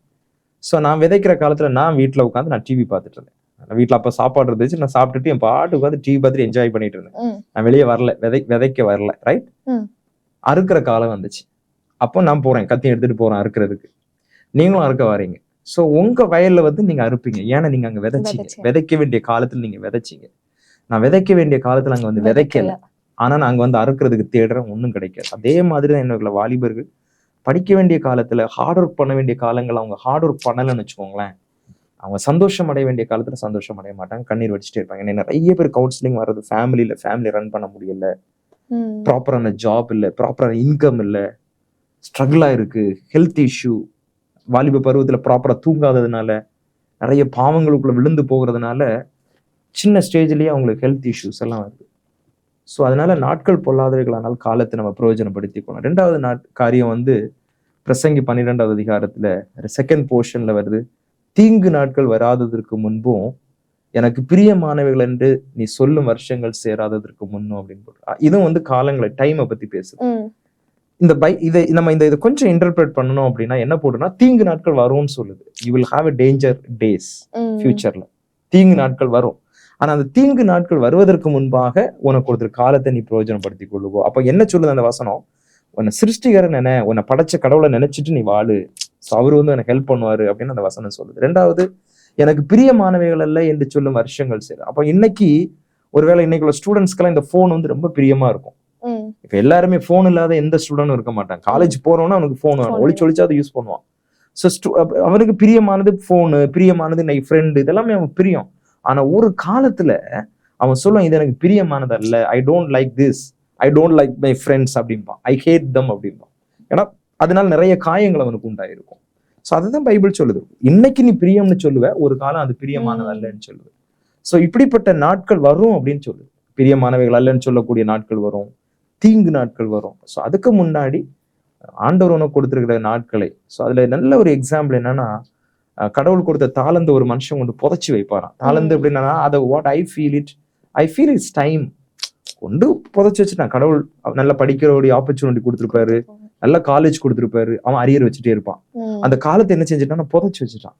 ஸோ நான் விதைக்கிற காலத்துல நான் வீட்டுல உட்காந்து நான் டிவி பார்த்துட்டு இருந்தேன். வீட்டுல அப்ப சாப்பாடு இருந்துச்சு, நான் சாப்பிட்டுட்டு என் பாட்டு உட்காந்து டிவி பார்த்துட்டு என்ஜாய் பண்ணிட்டு இருந்தேன். நான் வெளியே வரல, விதைக்க வரல, ரைட்? அறுக்கிற காலம் வந்துச்சு. அப்போ நான் போறேன், கத்தி எடுத்துட்டு போறேன் அறுக்கிறதுக்கு. நீங்களும் அறுக்க வரீங்க. ஸோ உங்க வயல்ல வந்து நீங்க அறுப்பீங்க, ஏன்னா நீங்க அங்க விதைச்சீங்க. விதைக்க வேண்டிய காலத்துல நீங்க விதைச்சீங்க. நான் விதைக்க வேண்டிய காலத்துல அங்க வந்து விதைக்கல, ஆனா நான் அங்க வந்து அறுக்கிறதுக்கு தேடுறேன், ஒன்றும் கிடைக்காது. அதே மாதிரிதான் என்னோட வாலிபர்கள் படிக்க வேண்டிய காலத்துல, ஹார்ட் ஒர்க் பண்ண வேண்டிய காலங்கள் அவங்க ஹார்ட் ஒர்க் பண்ணலன்னு வச்சுக்கோங்களேன், அவங்க சந்தோஷம் அடைய வேண்டிய காலத்துல சந்தோஷம் அடைய மாட்டாங்க, கண்ணீர் வச்சுட்டே இருப்பாங்க. ஏன்னா நிறைய பேர் கவுன்சிலிங் வர்றது ஃபேமிலி ரன் பண்ண முடியல, ப்ராப்பரான ஜாப் இல்லை, ப்ராப்பரான இன்கம் இல்லை, ஸ்ட்ரகிளா இருக்கு, ஹெல்த் இஷ்யூ, வாலிப பருவத்துல ப்ராப்பரா தூங்காததுனால, நிறைய பாவங்களுக்குள்ள விழுந்து போகிறதுனால சின்ன ஸ்டேஜ்லயே அவங்களுக்கு ஹெல்த் இஷ்யூஸ் எல்லாம் வருது. ஸோ அதனால நாட்கள் பொல்லாதவைகளானால் காலத்தை நம்ம பிரயோஜனப்படுத்திக்கணும். 2வது காரியம் வந்து பிரசங்கி 12வது அதிகாரத்துல 2nd போர்ஷன்ல வருது, தீங்கு நாட்கள் வராததற்கு முன்பும் எனக்கு பிரியமானவைகள் என்று நீ சொல்லும் வருஷங்கள் சேராததற்கு முன்னும் அப்படின்னு போட்டு, இதுவும் வந்து காலங்களை டைமை பத்தி பேசுது. இதை கொஞ்சம் இன்டர்பிரேட் பண்ணணும் அப்படின்னா என்ன போடுனா, தீங்கு நாட்கள் வரும்னு சொல்லுது. You will have a danger days ஃபியூச்சர்ல, தீங்கு நாட்கள் வரும். ஆனா அந்த தீங்கு நாட்கள் வருவதற்கு முன்பாக உனக்கு ஒருத்தர் காலத்தை நீ பிரயோஜனப்படுத்தி கொள்ளுவோம். அப்ப என்ன சொல்லுது அந்த வசனம், உன்னை சிருஷ்டிகரன் என, உன்னை படைச்ச கடவுளை நினைச்சிட்டு நீ வாழு, அவரு வந்து எனக்கு ஹெல்ப் பண்ணுவாரு அப்படின்னு அந்த வசனம் சொல்லுது. 2வது, எனக்கு பிரியமானவைகள் அல்ல என்று சொல்லும் வருஷங்கள் சரி. அப்ப இன்னைக்கு ஒருவேளை இன்னைக்குள்ள ஸ்டூடெண்ட்ஸ்க்கெல்லாம் இந்த போன் வந்து ரொம்ப பிரியமா இருக்கும். இப்ப எல்லாருமே போன் இல்லாத எந்த ஸ்டூடெண்டும் இருக்க மாட்டாங்க. காலேஜ் போறோம்னா அவனுக்கு போன் வேணும், ஒளிச்சு அதை யூஸ் பண்ணுவான். ஸோ அவனுக்கு பிரியமானது போனு, பிரியமானது இன்னைக்கு ஃப்ரெண்டு, இதெல்லாமே அவன் பிரியம். ஆனா ஒரு காலத்துல அவன் சொல்லுவான், இது எனக்கு பிரியமானது அல்ல, I don't like this, I don't like my friends அப்படின்பான், ஐ ஹேட் தம் அப்படின்பான். ஏன்னா அதனால நிறைய காயங்கள் அவனுக்கு உண்டாயிருக்கும். ஸோ அதுதான் பைபிள் சொல்லுது. இன்னைக்கு நீ பிரியம்னு சொல்லுவ, ஒரு காலம் அது பிரியமானது அல்லன்னு சொல்லுவ. ஸோ இப்படிப்பட்ட நாட்கள் வரும் அப்படின்னு சொல்லுது. பிரியமானவைகள் அல்லன்னு சொல்லக்கூடிய நாட்கள் வரும், தீங்கு நாட்கள் வரும். ஸோ அதுக்கு முன்னாடி ஆண்டவர் உனக்கு கொடுத்திருக்கிற நாட்களை, ஸோ அதுல நல்ல ஒரு எக்ஸாம்பிள் என்னன்னா, கடவுள் கொடுத்த தாளந்து ஒரு மனுஷன் கொண்டு புதைச்சி வைப்பாராம். தாளந்து எப்படின்னா, அதை what I feel it's time கொண்டு புதைச்சி வச்சுட்டான். கடவுள் நல்ல படிக்கிறோடைய ஆப்பர்ச்சுனிட்டி கொடுத்துருப்பாரு, நல்ல காலேஜ் கொடுத்துருப்பாரு, அவன் அரியர் வச்சுட்டே இருப்பான். அந்த காலத்தை என்ன செஞ்சுட்டான், புதைச்சி வச்சுட்டான்.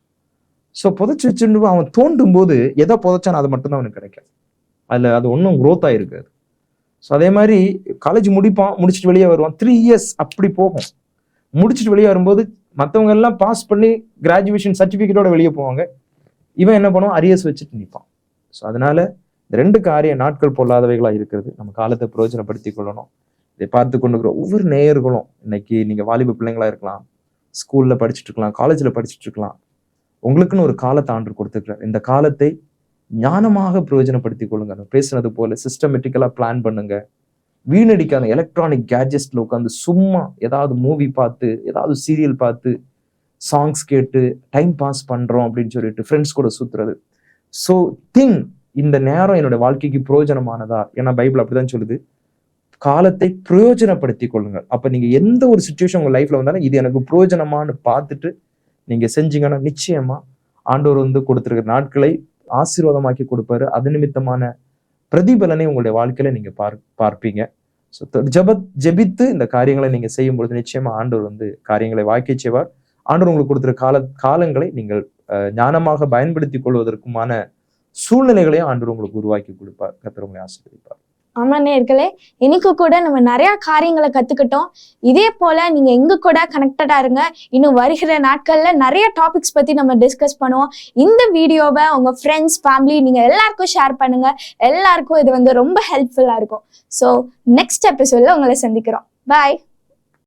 ஸோ புதைச்சி வச்சுட்டு அவன் தோண்டும் போது எதை புதைச்சான் அது மட்டும்தான் அவனுக்கு கிடைக்கும். அதுல அது ஒன்றும் growth ஆயிருக்காது. ஸோ அதே மாதிரி காலேஜ் முடிப்பான், முடிச்சுட்டு வெளியே வருவான், 3 years அப்படி போகும். முடிச்சுட்டு வெளியே வரும்போது மற்றவங்க எல்லாம் பாஸ் பண்ணி கிராஜுவேஷன் சர்டிஃபிகேட்டோட வெளியே போவாங்க, இவன் என்ன பண்ணுவான், அரியர்ஸ் வச்சுட்டு நிற்பான். ஸோ அதனால இந்த 2 காரிய நாட்கள் பொல்லாதவைகளா இருக்கிறது. நம்ம காலத்தை பிரயோஜனப்படுத்தி கொள்ளணும். இதை பார்த்து கொண்டு ஒவ்வொரு நேயர்களும், இன்னைக்கு நீங்க வாலிப பிள்ளைங்களா இருக்கலாம், ஸ்கூல்ல படிச்சுட்டு இருக்கலாம், காலேஜ்ல படிச்சுட்டு இருக்கலாம், உங்களுக்குன்னு ஒரு காலத்தை ஆண்டவர் கொடுத்துருக்கிறார். இந்த காலத்தை ஞானமாக பிரயோஜனப்படுத்தி கொள்ளுங்க. நான் பேசுனது போல சிஸ்டமேட்டிக்கலா பிளான் பண்ணுங்க. வீணடிக்காத எலக்ட்ரானிக் கேட்ஜெட்ஸ்ல உட்காந்து சும்மா ஏதாவது மூவி பார்த்து, ஏதாவது சீரியல் பார்த்து, சாங்ஸ் கேட்டு டைம் பாஸ் பண்றோம் அப்படின்னு சொல்லிட்டு ஃப்ரெண்ட்ஸ் கூட சுத்துறது. ஸோ இந்த நேரம் என்னோட வாழ்க்கைக்கு பிரயோஜனமானதா? ஏன்னா பைபிள் அப்படிதான் சொல்லுது, காலத்தை பிரயோஜனப்படுத்தி கொள்ளுங்கள். அப்ப நீங்க எந்த ஒரு சுச்சுவேஷன் உங்க லைஃப்ல வந்தாலும் இது எனக்கு பிரயோஜனமானு பார்த்துட்டு நீங்க செஞ்சீங்கன்னா நிச்சயமா ஆண்டவர் கொடுத்திருக்கிற நாட்களை ஆசீர்வாதமாக்கி கொடுப்பாரு. அது நிமித்தமான பிரதிபலனை உங்களுடைய வாழ்க்கையில நீங்க பார்ப்பீங்க. ஸோ ஜெபித்து இந்த காரியங்களை நீங்க செய்யும் பொழுது நிச்சயமா ஆண்டவர் காரியங்களை வாய்க்க செய்வார். ஆண்டவர் உங்களுக்கு கொடுத்திருக்கிற காலங்களை நீங்கள் ஞானமாக பயன்படுத்தி கொள்வதற்குமான சூழ்நிலைகளையும் ஆண்டவர் உங்களுக்கு உருவாக்கி கொடுப்பார். கர்த்தர் உங்களை ஆசீர்வதிப்பார். ஆமா நேயர்களே, இன்னைக்கு கூட நம்ம நிறைய காரியங்களை கத்துக்கிட்டோம். இதே போல நீங்க எங்க கூட கனெக்டடா இருங்க. இன்னும் வருகிற நாட்கள்ல நிறைய டாபிக்ஸ் பத்தி நம்ம டிஸ்கஸ் பண்ணுவோம். இந்த வீடியோவை உங்க ஃப்ரெண்ட்ஸ், ஃபேமிலி நீங்க எல்லாருக்கும் ஷேர் பண்ணுங்க. எல்லாருக்கும் இது ரொம்ப ஹெல்ப்ஃபுல்லா இருக்கும். ஸோ நெக்ஸ்ட் எபிசோட்ல உங்களை சந்திக்கிறோம். பாய்.